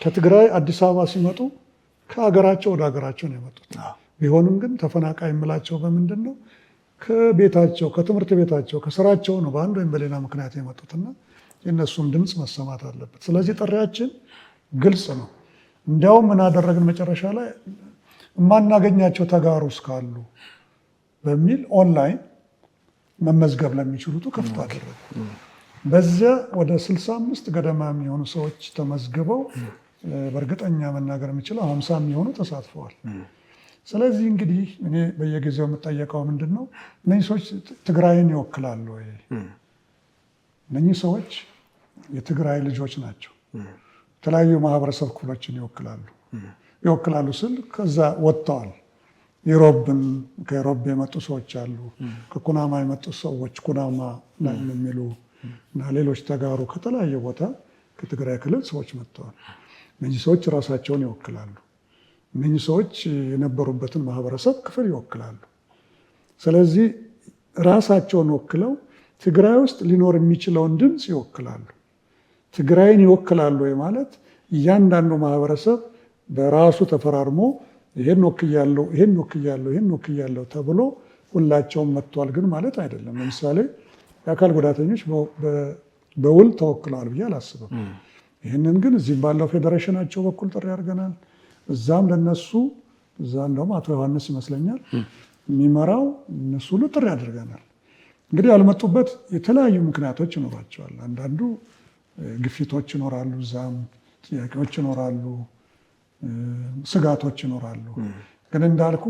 ከትግራይ አዲስ አበባ ሲመጡ ከሀገራቸው ወደ ሀገራቸው ነው የመጡት። ቢሆንም ግን ተፈናቃይ የምላቸው በምንድን ነው? ከቤታቸው፣ ከትምህርት ቤታቸው፣ ከስራቸው ነው በአንድ ወይም በሌላ ምክንያት የመጡትና የእነሱም ድምፅ መሰማት አለበት። ስለዚህ ጥሪያችን ግልጽ ነው። እንዲያውም ምን አደረግን መጨረሻ ላይ የማናገኛቸው ተጋሩ እስካሉ በሚል ኦንላይን መመዝገብ ለሚችሉቱ ክፍት አደረግን። በዚያ ወደ 65 ገደማ የሚሆኑ ሰዎች ተመዝግበው በእርግጠኛ መናገር የሚችለው 50 የሚሆኑ ተሳትፈዋል። ስለዚህ እንግዲህ እኔ በየጊዜው የምጠየቀው ምንድን ነው እነዚህ ሰዎች ትግራይን ይወክላሉ ወይ? እነኚህ ሰዎች የትግራይ ልጆች ናቸው። የተለያዩ ማህበረሰብ ክፍሎችን ይወክላሉ ስል ከዛ ወጥተዋል። ከኢሮብ የመጡ ሰዎች አሉ። ከኩናማ የመጡ ሰዎች ኩናማ ላይ የሚሉ እና ሌሎች ተጋሩ ከተለያየ ቦታ ከትግራይ ክልል ሰዎች መጥተዋል። እነዚህ ሰዎች ራሳቸውን ይወክላሉ። እነዚህ ሰዎች የነበሩበትን ማህበረሰብ ክፍል ይወክላሉ። ስለዚህ ራሳቸውን ወክለው ትግራይ ውስጥ ሊኖር የሚችለውን ድምፅ ይወክላሉ። ትግራይን ይወክላሉ ማለት እያንዳንዱ ማህበረሰብ በራሱ ተፈራርሞ ይሄን ወክያለሁ፣ ይሄን ወክያለሁ፣ ይሄን ወክያለሁ ተብሎ ሁላቸውም መጥቷል ግን ማለት አይደለም። ለምሳሌ የአካል ጉዳተኞች በውል ተወክለዋል ብዬ አላስብም። ይህንን ግን እዚህም ባለው ፌዴሬሽናቸው በኩል ጥሪ አድርገናል። እዛም ለነሱ እዛ እንደውም አቶ ዮሐንስ ይመስለኛል የሚመራው እነሱ ሁሉ ጥሪ አድርገናል። እንግዲህ ያልመጡበት የተለያዩ ምክንያቶች ይኖራቸዋል። አንዳንዱ ግፊቶች ይኖራሉ፣ እዛም ጥያቄዎች ይኖራሉ፣ ስጋቶች ይኖራሉ። ግን እንዳልኩ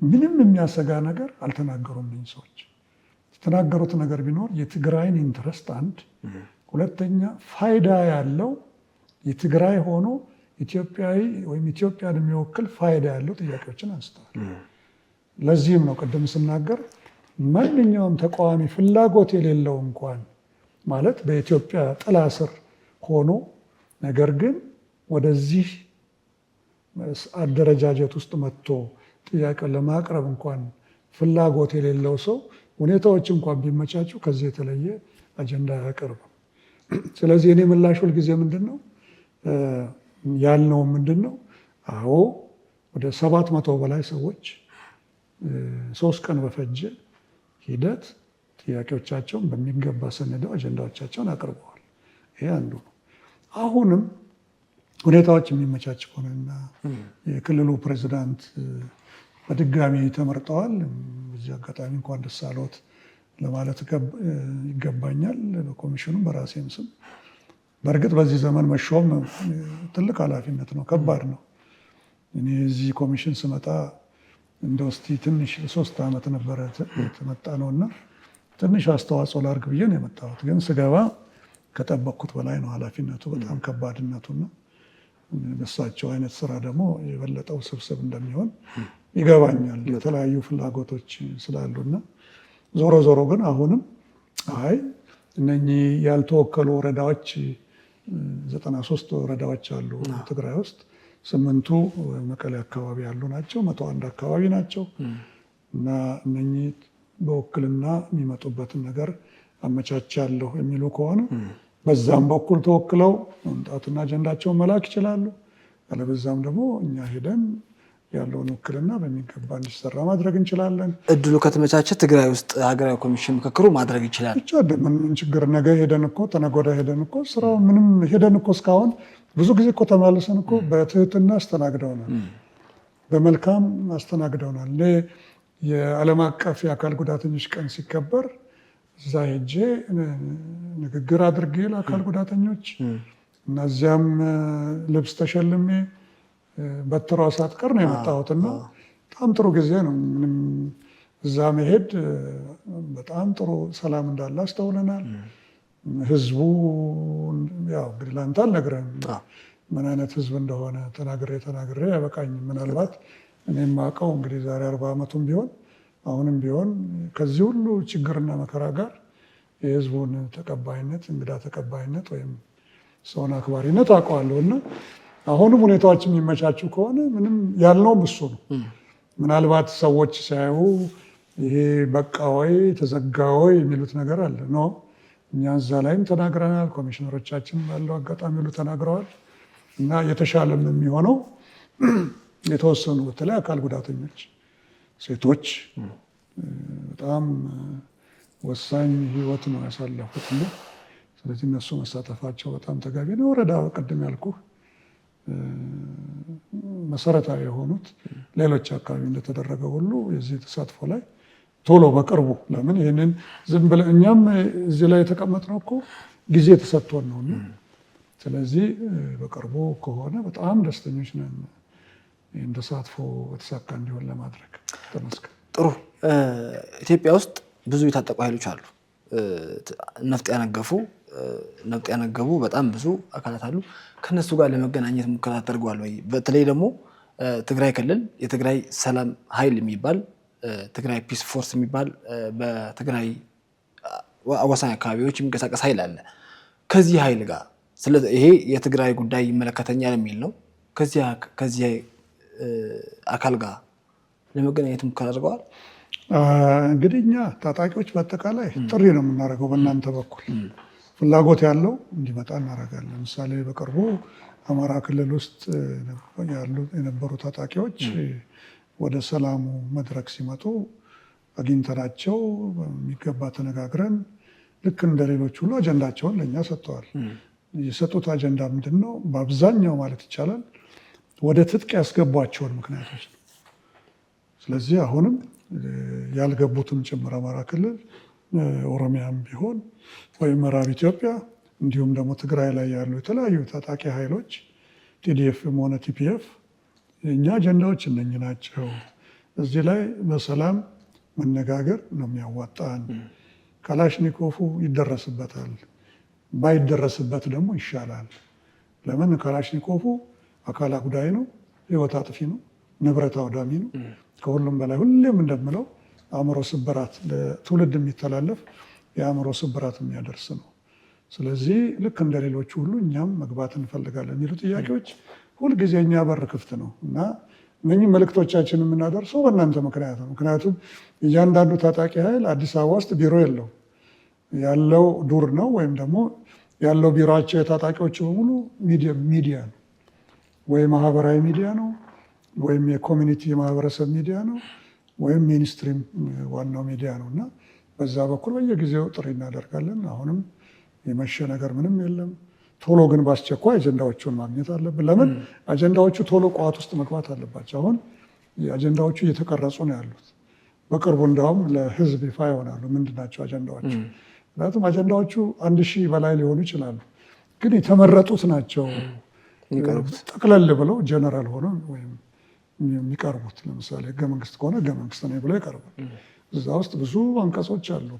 ምንም የሚያሰጋ ነገር አልተናገሩም። ሰዎች የተናገሩት ነገር ቢኖር የትግራይን ኢንትረስት አንድ፣ ሁለተኛ ፋይዳ ያለው የትግራይ ሆኖ ኢትዮጵያዊ ወይም ኢትዮጵያን የሚወክል ፋይዳ ያለው ጥያቄዎችን አንስተዋል። ለዚህም ነው ቅድም ስናገር ማንኛውም ተቃዋሚ ፍላጎት የሌለው እንኳን ማለት በኢትዮጵያ ጥላ ስር ሆኖ ነገር ግን ወደዚህ አደረጃጀት ውስጥ መጥቶ ጥያቄ ለማቅረብ እንኳን ፍላጎት የሌለው ሰው ሁኔታዎች እንኳን ቢመቻቹ ከዚህ የተለየ አጀንዳ አያቀርብም። ስለዚህ እኔ ምላሽ ሁልጊዜ ምንድን ነው ያልነው ምንድን ነው? አዎ ወደ 700 በላይ ሰዎች 3 ቀን በፈጀ ሂደት ጥያቄዎቻቸውን በሚገባ ሰንደው አጀንዳዎቻቸውን አቅርበዋል። ይሄ አንዱ ነው። አሁንም ሁኔታዎች የሚመቻች ከሆነና የክልሉ ፕሬዚዳንት በድጋሚ ተመርጠዋል። በዚህ አጋጣሚ እንኳን ደስ አለዎት ለማለት ይገባኛል፣ በኮሚሽኑም በራሴም ስም። በእርግጥ በዚህ ዘመን መሾም ትልቅ ኃላፊነት ነው፣ ከባድ ነው። እኔ እዚህ ኮሚሽን ስመጣ እንደው እስቲ ትንሽ 3 ዓመት ነበረ የተመጣ ነው እና ትንሽ አስተዋጽኦ ላድርግ ብዬ ነው የመጣሁት። ግን ስገባ ከጠበቅኩት በላይ ነው ኃላፊነቱ፣ በጣም ከባድነቱና በሳቸው አይነት ስራ ደግሞ የበለጠው ስብስብ እንደሚሆን ይገባኛል። የተለያዩ ፍላጎቶች ስላሉና ዞሮ ዞሮ ግን አሁንም አይ እነኚህ ያልተወከሉ ወረዳዎች 93 ወረዳዎች አሉ ትግራይ ውስጥ፣ 8ቱ መቀሌ አካባቢ ያሉ ናቸው፣ 101 አካባቢ ናቸው እና እነኚህ በውክልና የሚመጡበትን ነገር አመቻቻለሁ የሚሉ ከሆነ በዛም በኩል ተወክለው መምጣትና አጀንዳቸውን መላክ ይችላሉ። አለበዛም ደግሞ እኛ ሄደን ያለውን ውክልና በሚገባ እንዲሰራ ማድረግ እንችላለን። እድሉ ከተመቻቸ ትግራይ ውስጥ ሀገራዊ ኮሚሽን ምክክሩ ማድረግ ይችላል። ብቻ ምን ችግር፣ ነገ ሄደን እኮ ተነገ ወዲያ ሄደን እኮ ስራው ምንም ሄደን እኮ እስካሁን ብዙ ጊዜ እኮ ተመልሰን እኮ በትህትና አስተናግደውናል፣ በመልካም አስተናግደውናል። እኔ የዓለም አቀፍ የአካል ጉዳተኞች ቀን ሲከበር እዛ ሄጄ ንግግር አድርጌ ለአካል ጉዳተኞች እና እዚያም ልብስ ተሸልሜ በትሯ ሳትቀር ነው የመጣሁትና በጣም ጥሩ ጊዜ ነው። ምንም እዛ መሄድ በጣም ጥሩ ሰላም እንዳለ አስተውለናል። ህዝቡ ያው እንግዲህ ላንተ አልነግረህም ምን አይነት ህዝብ እንደሆነ ተናግሬ አይበቃኝም። ምናልባት እኔ የማውቀው እንግዲህ ዛሬ 40 ዓመቱም ቢሆን አሁንም ቢሆን ከዚህ ሁሉ ችግርና መከራ ጋር የህዝቡን ተቀባይነት፣ እንግዳ ተቀባይነት ወይም ሰውን አክባሪነት አውቀዋለሁ እና አሁንም ሁኔታዎች የሚመቻቹ ከሆነ ምንም ያልነውም እሱ ነው። ምናልባት ሰዎች ሲያዩ ይሄ በቃ ወይ ተዘጋ ወይ የሚሉት ነገር አለ ኖ፣ እኛ እዛ ላይም ተናግረናል። ኮሚሽነሮቻችን ባለው አጋጣሚ ሁሉ ተናግረዋል እና የተሻለም የሚሆነው የተወሰኑ በተለይ አካል ጉዳተኞች ሴቶች በጣም ወሳኝ ህይወት ነው ያሳለፉት። ስለዚህ እነሱ መሳተፋቸው በጣም ተገቢ ነው። ወረዳ ቅድም ያልኩህ መሰረታዊ የሆኑት ሌሎች አካባቢ እንደተደረገ ሁሉ የዚህ ተሳትፎ ላይ ቶሎ በቅርቡ ለምን ይህንን ዝም ብለን እኛም እዚህ ላይ የተቀመጥነው እኮ ጊዜ ተሰጥቶን ነው። ስለዚህ በቅርቡ ከሆነ በጣም ደስተኞች ነን ይህን ተሳትፎ የተሳካ እንዲሆን ለማድረግ። ተመስገን። ጥሩ። ኢትዮጵያ ውስጥ ብዙ የታጠቁ ኃይሎች አሉ። ነፍጥ ያነገቡ በጣም ብዙ አካላት አሉ። ከነሱ ጋር ለመገናኘት ሙከራ ተደርጓል ወይ? በተለይ ደግሞ ትግራይ ክልል የትግራይ ሰላም ኃይል የሚባል ትግራይ ፒስ ፎርስ የሚባል በትግራይ አዋሳኝ አካባቢዎች የሚንቀሳቀስ ኃይል አለ። ከዚህ ኃይል ጋር ይሄ የትግራይ ጉዳይ ይመለከተኛል የሚል ነው። ከዚህ አካል ጋር ለመገናኘት ሙከራ አድርገዋል? እንግዲህ እኛ ታጣቂዎች በአጠቃላይ ጥሪ ነው የምናደርገው። በእናንተ በኩል ፍላጎት ያለው እንዲመጣ እናደርጋለን። ለምሳሌ በቅርቡ አማራ ክልል ውስጥ የነበሩ ታጣቂዎች ወደ ሰላሙ መድረክ ሲመጡ አግኝተናቸው በሚገባ ተነጋግረን ልክ እንደ ሌሎች ሁሉ አጀንዳቸውን ለእኛ ሰጥተዋል። የሰጡት አጀንዳ ምንድን ነው? በአብዛኛው ማለት ይቻላል ወደ ትጥቅ ያስገቧቸውን ምክንያቶች ነው። ስለዚህ አሁንም ያልገቡትም ጭምር አማራ ክልል፣ ኦሮሚያም ቢሆን ወይም ምዕራብ ኢትዮጵያ እንዲሁም ደግሞ ትግራይ ላይ ያሉ የተለያዩ ታጣቂ ኃይሎች ቲዲኤፍም ሆነ ቲፒኤፍ የእኛ አጀንዳዎች እነኚህ ናቸው። እዚህ ላይ በሰላም መነጋገር ነው የሚያዋጣን። ካላሽኒኮፉ ይደረስበታል፣ ባይደረስበት ደግሞ ይሻላል። ለምን? ካላሽኒኮፉ አካል ጉዳይ ነው፣ ህይወት አጥፊ ነው፣ ንብረት አውዳሚ ነው። ከሁሉም በላይ ሁሌም እንደምለው አእምሮ ስብራት ለትውልድ የሚተላለፍ የአእምሮ ስብራት የሚያደርስ ነው። ስለዚህ ልክ እንደ ሌሎቹ ሁሉ እኛም መግባት እንፈልጋለን የሚሉ ጥያቄዎች ሁልጊዜ እኛ በር ክፍት ነው እና እነኚህ መልእክቶቻችን የምናደርሰው በእናንተ ምክንያት ነው። ምክንያቱም እያንዳንዱ ታጣቂ ኃይል አዲስ አበባ ውስጥ ቢሮ የለው፣ ያለው ዱር ነው፣ ወይም ደግሞ ያለው ቢሮቸው የታጣቂዎች በሙሉ ሚዲያ ነው፣ ወይ ማህበራዊ ሚዲያ ነው፣ ወይም የኮሚኒቲ የማህበረሰብ ሚዲያ ነው፣ ወይም ሚኒስትሪም ዋናው ሚዲያ ነው እና በዛ በኩል በየጊዜው ጥሪ እናደርጋለን። አሁንም የመሸ ነገር ምንም የለም። ቶሎ ግን በአስቸኳይ አጀንዳዎቹን ማግኘት አለብን። ለምን? አጀንዳዎቹ ቶሎ ቋት ውስጥ መግባት አለባቸው። አሁን አጀንዳዎቹ እየተቀረጹ ነው ያሉት። በቅርቡ እንዳውም ለህዝብ ይፋ ይሆናሉ ምንድናቸው አጀንዳዎቹ። ምክንያቱም አጀንዳዎቹ 1000 በላይ ሊሆኑ ይችላሉ፣ ግን የተመረጡት ናቸው ጠቅለል ብለው ጀነራል ሆነው ወይም የሚቀርቡት። ለምሳሌ ህገ መንግስት ከሆነ ህገ መንግስት ነው ብለው ይቀርባል። እዛ ውስጥ ብዙ አንቀጾች አሉ።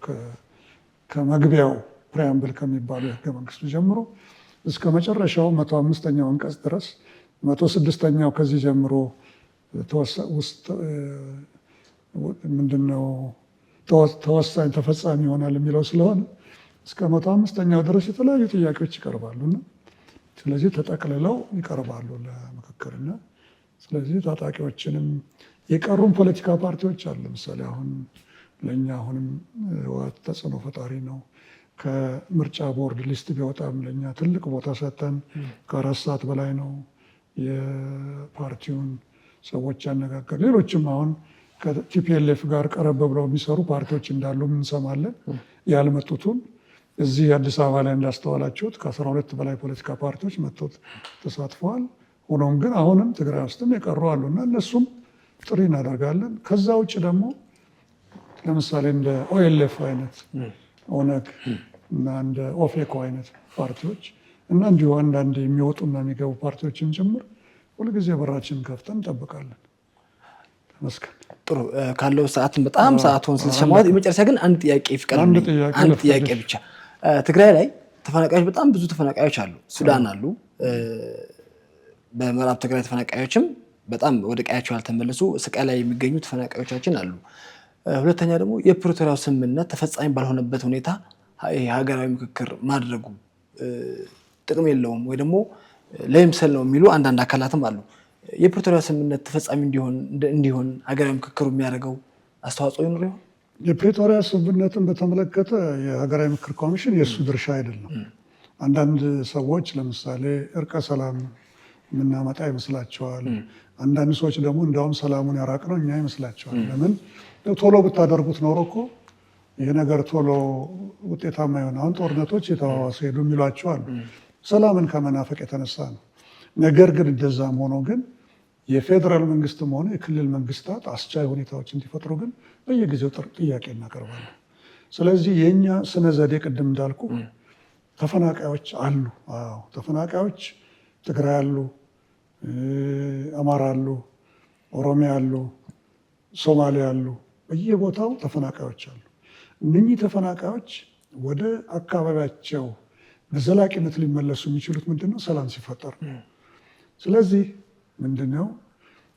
ከመግቢያው ፕሪያምብል ከሚባሉ የህገ መንግስቱ ጀምሮ እስከ መጨረሻው 105ኛው አንቀጽ ድረስ 106ኛው ከዚህ ጀምሮ ምንድነው ተወሳኝ ተፈጻሚ ይሆናል የሚለው ስለሆነ እስከ 105ኛው ድረስ የተለያዩ ጥያቄዎች ይቀርባሉና ስለዚህ ተጠቅልለው ይቀርባሉ ለምክክርና ስለዚህ ታጣቂዎችንም የቀሩን ፖለቲካ ፓርቲዎች አሉ። ለምሳሌ አሁን ለእኛ አሁንም ህወሓት ተጽዕኖ ፈጣሪ ነው። ከምርጫ ቦርድ ሊስት ቢወጣም ለእኛ ትልቅ ቦታ ሰጠን። ከ4 ሰዓት በላይ ነው የፓርቲውን ሰዎች ያነጋገር። ሌሎችም አሁን ከቲፒኤልኤፍ ጋር ቀረብ ብለው የሚሰሩ ፓርቲዎች እንዳሉ እንሰማለን። ያልመጡትን እዚህ አዲስ አበባ ላይ እንዳስተዋላችሁት ከ12 በላይ ፖለቲካ ፓርቲዎች መጥተው ተሳትፈዋል። ሆኖም ግን አሁንም ትግራይ ውስጥም የቀሩ አሉና እነሱም ጥሪ እናደርጋለን። ከዛ ውጭ ደግሞ ለምሳሌ እንደ ኦኤልኤፍ አይነት ኦነግ እና እንደ ኦፌኮ አይነት ፓርቲዎች እና እንዲሁ አንዳንድ የሚወጡና የሚገቡ ፓርቲዎችን ጭምር ሁልጊዜ በራችን ከፍተን እንጠብቃለን። ተመስገን። ጥሩ ካለው ሰዓትን በጣም ሰዓቱን ስለተሸማት የመጨረሻ ግን አንድ ጥያቄ ይፍቀድ። አንድ ጥያቄ ብቻ። ትግራይ ላይ ተፈናቃዮች በጣም ብዙ ተፈናቃዮች አሉ። ሱዳን አሉ። በምዕራብ ትግራይ ተፈናቃዮችም በጣም ወደ ቀያቸው ያልተመለሱ ስቃይ ላይ የሚገኙ ተፈናቃዮቻችን አሉ። ሁለተኛ ደግሞ የፕሪቶሪያው ስምምነት ተፈጻሚ ባልሆነበት ሁኔታ ሀገራዊ ምክክር ማድረጉ ጥቅም የለውም ወይ ደግሞ ለይምሰል ነው የሚሉ አንዳንድ አካላትም አሉ። የፕሪቶሪያው ስምምነት ተፈጻሚ እንዲሆን ሀገራዊ ምክክሩ የሚያደርገው አስተዋጽኦ ይኖር ይሆን? የፕሪቶሪያ ስምምነትን በተመለከተ የሀገራዊ ምክክር ኮሚሽን የእሱ ድርሻ አይደለም። አንዳንድ ሰዎች ለምሳሌ እርቀ ሰላም የምናመጣ ይመስላቸዋል። አንዳንድ ሰዎች ደግሞ እንዲያውም ሰላሙን ያራቅነው እኛ ይመስላቸዋል። ለምን ቶሎ ብታደርጉት ኖሮ እኮ ይህ ነገር ቶሎ ውጤታማ ይሆን። አሁን ጦርነቶች የተባባሱ ሄዱ የሚሏቸው አሉ። ሰላምን ከመናፈቅ የተነሳ ነው። ነገር ግን እንደዛም ሆኖ ግን የፌዴራል መንግስትም ሆነ የክልል መንግስታት አስቻይ ሁኔታዎች እንዲፈጥሩ ግን በየጊዜው ጥያቄ እናቀርባለን። ስለዚህ የእኛ ስነ ዘዴ ቅድም እንዳልኩ ተፈናቃዮች አሉ። አዎ ተፈናቃዮች ትግራይ አሉ፣ አማራ አሉ፣ ኦሮሚያ አሉ፣ ሶማሊያ አሉ። በየቦታው ተፈናቃዮች አሉ። እነኚህ ተፈናቃዮች ወደ አካባቢያቸው በዘላቂነት ሊመለሱ የሚችሉት ምንድነው? ሰላም ሲፈጠር። ስለዚህ ምንድነው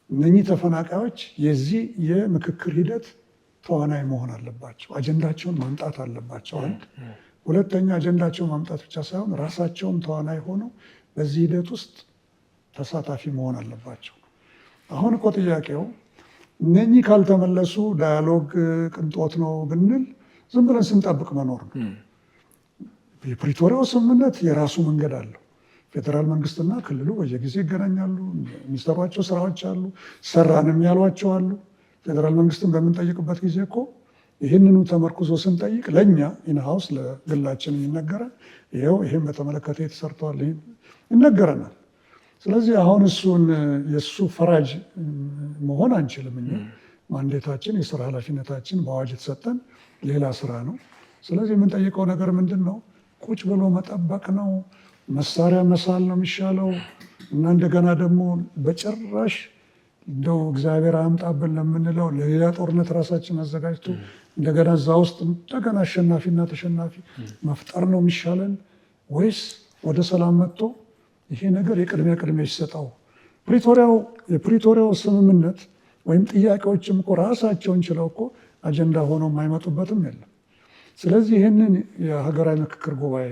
እነኚህ ተፈናቃዮች የዚህ የምክክር ሂደት ተዋናይ መሆን አለባቸው። አጀንዳቸውን ማምጣት አለባቸው። አንድ ሁለተኛ አጀንዳቸውን ማምጣት ብቻ ሳይሆን ራሳቸውም ተዋናይ ሆነው በዚህ ሂደት ውስጥ ተሳታፊ መሆን አለባቸው። አሁን እኮ ጥያቄው እነኚህ ካልተመለሱ ዳያሎግ ቅንጦት ነው ብንል ዝም ብለን ስንጠብቅ መኖር ነው። የፕሪቶሪያው ስምምነት የራሱ መንገድ አለው። ፌዴራል መንግስትና ክልሉ በየጊዜ ይገናኛሉ። የሚሰሯቸው ስራዎች አሉ፣ ሰራንም ያሏቸው አሉ። ፌዴራል መንግስትን በምንጠይቅበት ጊዜ እኮ ይህንኑ ተመርኩዞ ስንጠይቅ ለእኛ ኢንሃውስ ለግላችን ይነገራል። ይኸው ይህም በተመለከተ የተሰርተዋል ይነገረናል። ስለዚህ አሁን እሱን የእሱ ፈራጅ መሆን አንችልም። እኛ ማንዴታችን የስራ ኃላፊነታችን በአዋጅ የተሰጠን ሌላ ስራ ነው። ስለዚህ የምንጠይቀው ነገር ምንድን ነው? ቁጭ ብሎ መጠበቅ ነው? መሳሪያ መሳል ነው የሚሻለው? እና እንደገና ደግሞ በጭራሽ እንደው እግዚአብሔር አያምጣብን ለምንለው ለሌላ ጦርነት ራሳችን አዘጋጅቶ እንደገና እዛ ውስጥ እንደገና አሸናፊና ተሸናፊ መፍጠር ነው የሚሻለን? ወይስ ወደ ሰላም መጥቶ ይሄ ነገር የቅድሚያ ይሰጠው? የፕሪቶሪያው ስምምነት ወይም ጥያቄዎችም እኮ ራሳቸውን ችለው እኮ አጀንዳ ሆነው የማይመጡበትም የለም። ስለዚህ ይህንን የሀገራዊ ምክክር ጉባኤ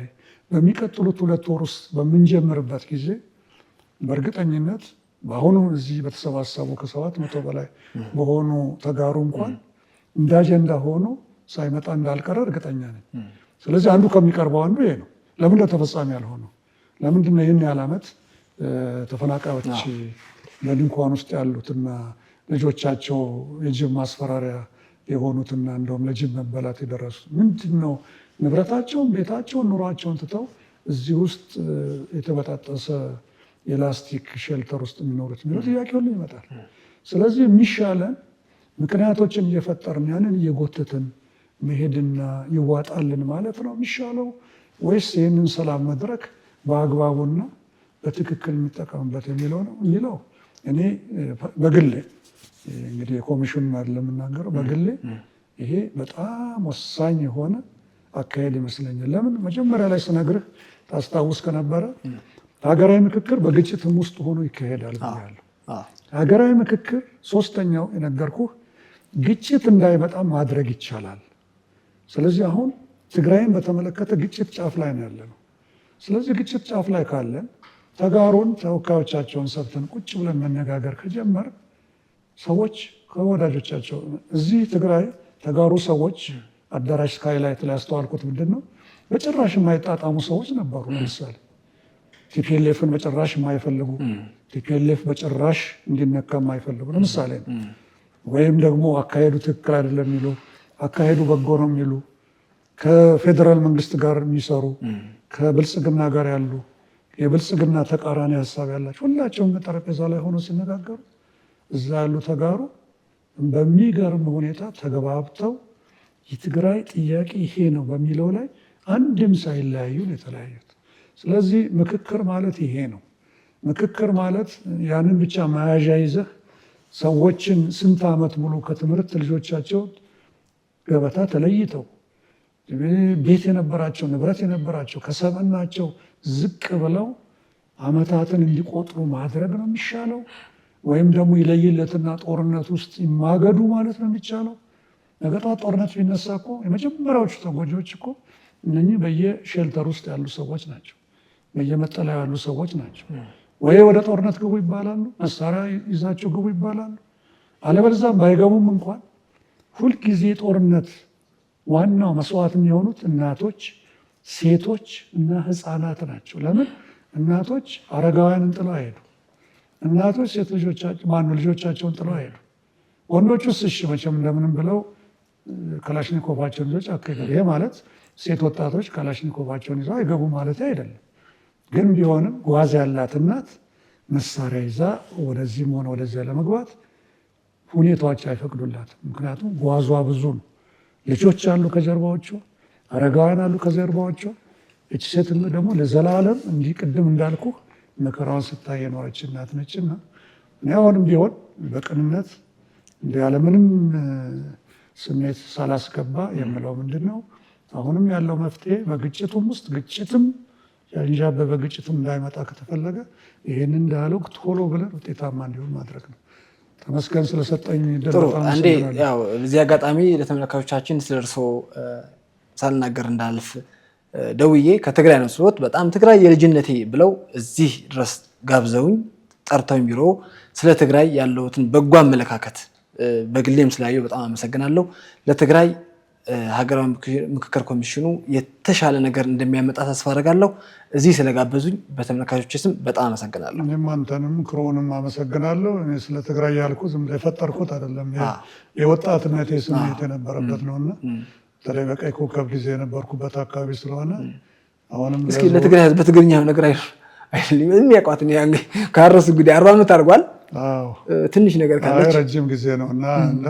በሚቀጥሉት 2 ወር ውስጥ በምንጀምርበት ጊዜ በእርግጠኝነት በአሁኑ እዚህ በተሰባሰቡ ከ700 በላይ በሆኑ ተጋሩ እንኳን እንደ አጀንዳ ሆኖ ሳይመጣ እንዳልቀረ እርግጠኛ ነኝ። ስለዚህ አንዱ ከሚቀርበው አንዱ ይሄ ነው። ለምን ተፈጻሚ ያልሆነው? ለምንድን ነው ይህን ያህል ዓመት ተፈናቃዮች በድንኳን ውስጥ ያሉትና ልጆቻቸው የጅብ ማስፈራሪያ የሆኑትና እንደውም ለጅብ መበላት የደረሱት ምንድን ነው? ንብረታቸውን፣ ቤታቸውን፣ ኑሯቸውን ትተው እዚህ ውስጥ የተበጣጠሰ የላስቲክ ሼልተር ውስጥ የሚኖሩት ጥያቄ ሁሉ ይመጣል። ስለዚህ የሚሻለን ምክንያቶችን እየፈጠርን ያንን እየጎተትን መሄድና ይዋጣልን ማለት ነው የሚሻለው? ወይስ ይህንን ሰላም መድረክ በአግባቡና በትክክል የሚጠቀምበት የሚለው ነው የሚለው? እኔ በግሌ እንግዲህ የኮሚሽን አይደለም የምናገረው፣ በግሌ ይሄ በጣም ወሳኝ የሆነ አካሄድ ይመስለኛል። ለምን መጀመሪያ ላይ ስነግርህ ታስታውስ ከነበረ ሀገራዊ ምክክር በግጭትም ውስጥ ሆኖ ይካሄዳል ብያለሁ። ሀገራዊ ምክክር ሶስተኛው የነገርኩህ ግጭት እንዳይመጣ ማድረግ ይቻላል። ስለዚህ አሁን ትግራይን በተመለከተ ግጭት ጫፍ ላይ ነው ያለነው። ስለዚህ ግጭት ጫፍ ላይ ካለን ተጋሩን ተወካዮቻቸውን ሰብተን ቁጭ ብለን መነጋገር ከጀመር ሰዎች ከወዳጆቻቸው እዚህ ትግራይ ተጋሩ ሰዎች አዳራሽ ስካይላይት ላይ ያስተዋልኩት ምንድን ነው? በጭራሽ የማይጣጣሙ ሰዎች ነበሩ። ለምሳሌ ቲፒኤልኤፍን በጭራሽ የማይፈልጉ፣ ቲፒኤልኤፍ በጭራሽ እንዲነካ የማይፈልጉ ለምሳሌ ነው። ወይም ደግሞ አካሄዱ ትክክል አይደለም የሚሉ፣ አካሄዱ በጎ ነው የሚሉ፣ ከፌዴራል መንግስት ጋር የሚሰሩ፣ ከብልጽግና ጋር ያሉ፣ የብልጽግና ተቃራኒ ሀሳብ ያላቸው ሁላቸውም ጠረጴዛ ላይ ሆኖ ሲነጋገሩ እዛ ያሉ ተጋሩ በሚገርም ሁኔታ ተገባብተው የትግራይ ጥያቄ ይሄ ነው በሚለው ላይ አንድም ሳይለያዩ የተለያዩት። ስለዚህ ምክክር ማለት ይሄ ነው። ምክክር ማለት ያንን ብቻ መያዣ ይዘህ ሰዎችን ስንት ዓመት ሙሉ ከትምህርት ልጆቻቸው ገበታ ተለይተው ቤት የነበራቸው ንብረት የነበራቸው ከሰብናቸው ዝቅ ብለው ዓመታትን እንዲቆጥሩ ማድረግ ነው የሚሻለው? ወይም ደግሞ ይለይለትና ጦርነት ውስጥ ይማገዱ ማለት ነው የሚቻለው? ነገ ጠዋት ጦርነት ቢነሳ እኮ የመጀመሪያዎቹ ተጎጂዎች እኮ እነኚህ በየሼልተር ውስጥ ያሉ ሰዎች ናቸው፣ በየመጠለያ ያሉ ሰዎች ናቸው። ወይ ወደ ጦርነት ግቡ ይባላሉ፣ መሳሪያ ይዛቸው ግቡ ይባላሉ። አለበለዚያም ባይገቡም እንኳን ሁልጊዜ ጦርነት ዋናው መስዋዕት የሚሆኑት እናቶች፣ ሴቶች እና ህፃናት ናቸው። ለምን? እናቶች አረጋውያንን ጥለው አይሄዱ። እናቶች ሴት ልጆቻቸውን ጥለው አይሄዱ። ወንዶቹስ እሺ መቼም እንደምንም ብለው ከላሽኒኮቫቸውን ይዘው ጫካ ይገባሉ። ይሄ ማለት ሴት ወጣቶች ከላሽኒኮቫቸውን ይዘው አይገቡ ማለት አይደለም። ግን ቢሆንም ጓዝ ያላት እናት መሳሪያ ይዛ ወደዚህም ሆነ ወደዚያ ለመግባት ሁኔታዎች አይፈቅዱላትም። ምክንያቱም ጓዟ ብዙ ነው። ልጆች አሉ ከጀርባዎቿ፣ አረጋውያን አሉ ከጀርባዎቿ። እቺ ሴት ደግሞ ለዘላለም እንዲህ ቅድም እንዳልኩ መከራዋን ስታይ የኖረች እናት ነችና እኔ አሁንም ቢሆን በቅንነት ያለምንም ስሜት ሳላስገባ የምለው ምንድን ነው፣ አሁንም ያለው መፍትሄ በግጭቱም ውስጥ ግጭትም ያንዣበበ ግጭትም እንዳይመጣ ከተፈለገ ይህንን ዳያሎግ ቶሎ ብለን ውጤታማ እንዲሆን ማድረግ ነው። ተመስገን ስለሰጠኝ ጥሩ። አንዴ ያው በዚህ አጋጣሚ ለተመልካቾቻችን ስለ እርስዎ ሳልናገር እንዳልፍ ደውዬ ከትግራይ ነው ስሎት በጣም ትግራይ የልጅነቴ ብለው እዚህ ድረስ ጋብዘውኝ ጠርተውኝ ቢሮ ስለ ትግራይ ያለውትን በጎ አመለካከት በግሌም ስላየው በጣም አመሰግናለሁ። ለትግራይ ሀገራዊ ምክክር ኮሚሽኑ የተሻለ ነገር እንደሚያመጣ ተስፋ አደርጋለሁ። እዚህ ስለጋበዙኝ በተመልካቾች ስም በጣም አመሰግናለሁ። እኔም አንተንም ክሮውንም አመሰግናለሁ። እኔ ስለ ትግራይ ያልኩ ዝም ብለህ የፈጠርኩት አይደለም፣ የወጣትነቴ ስሜት የነበረበት ነውና በተለይ በቀይ ኮከብ ጊዜ የነበርኩበት አካባቢ ስለሆነ አሁንም እስኪ ለትግራይ ህዝብ በትግርኛ ነገር የሚያውቋት ካረሱ እንግዲህ 40 ዓመት አድርጓል። ትንሽ ነገር ካለች ረጅም ጊዜ ነው እና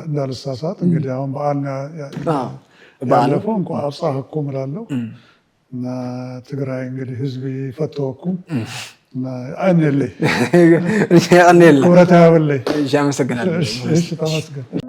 እንዳልሳሳት እንግዲህ አሁን ባለፈው እንኳ አብጻሕኩም እላለሁ እና ትግራይ እንግዲህ ህዝቢ ይፈተወኩም እና አይኔለይ ኩረታ ያበለይ። አመሰግናለሁ። ተመስገን።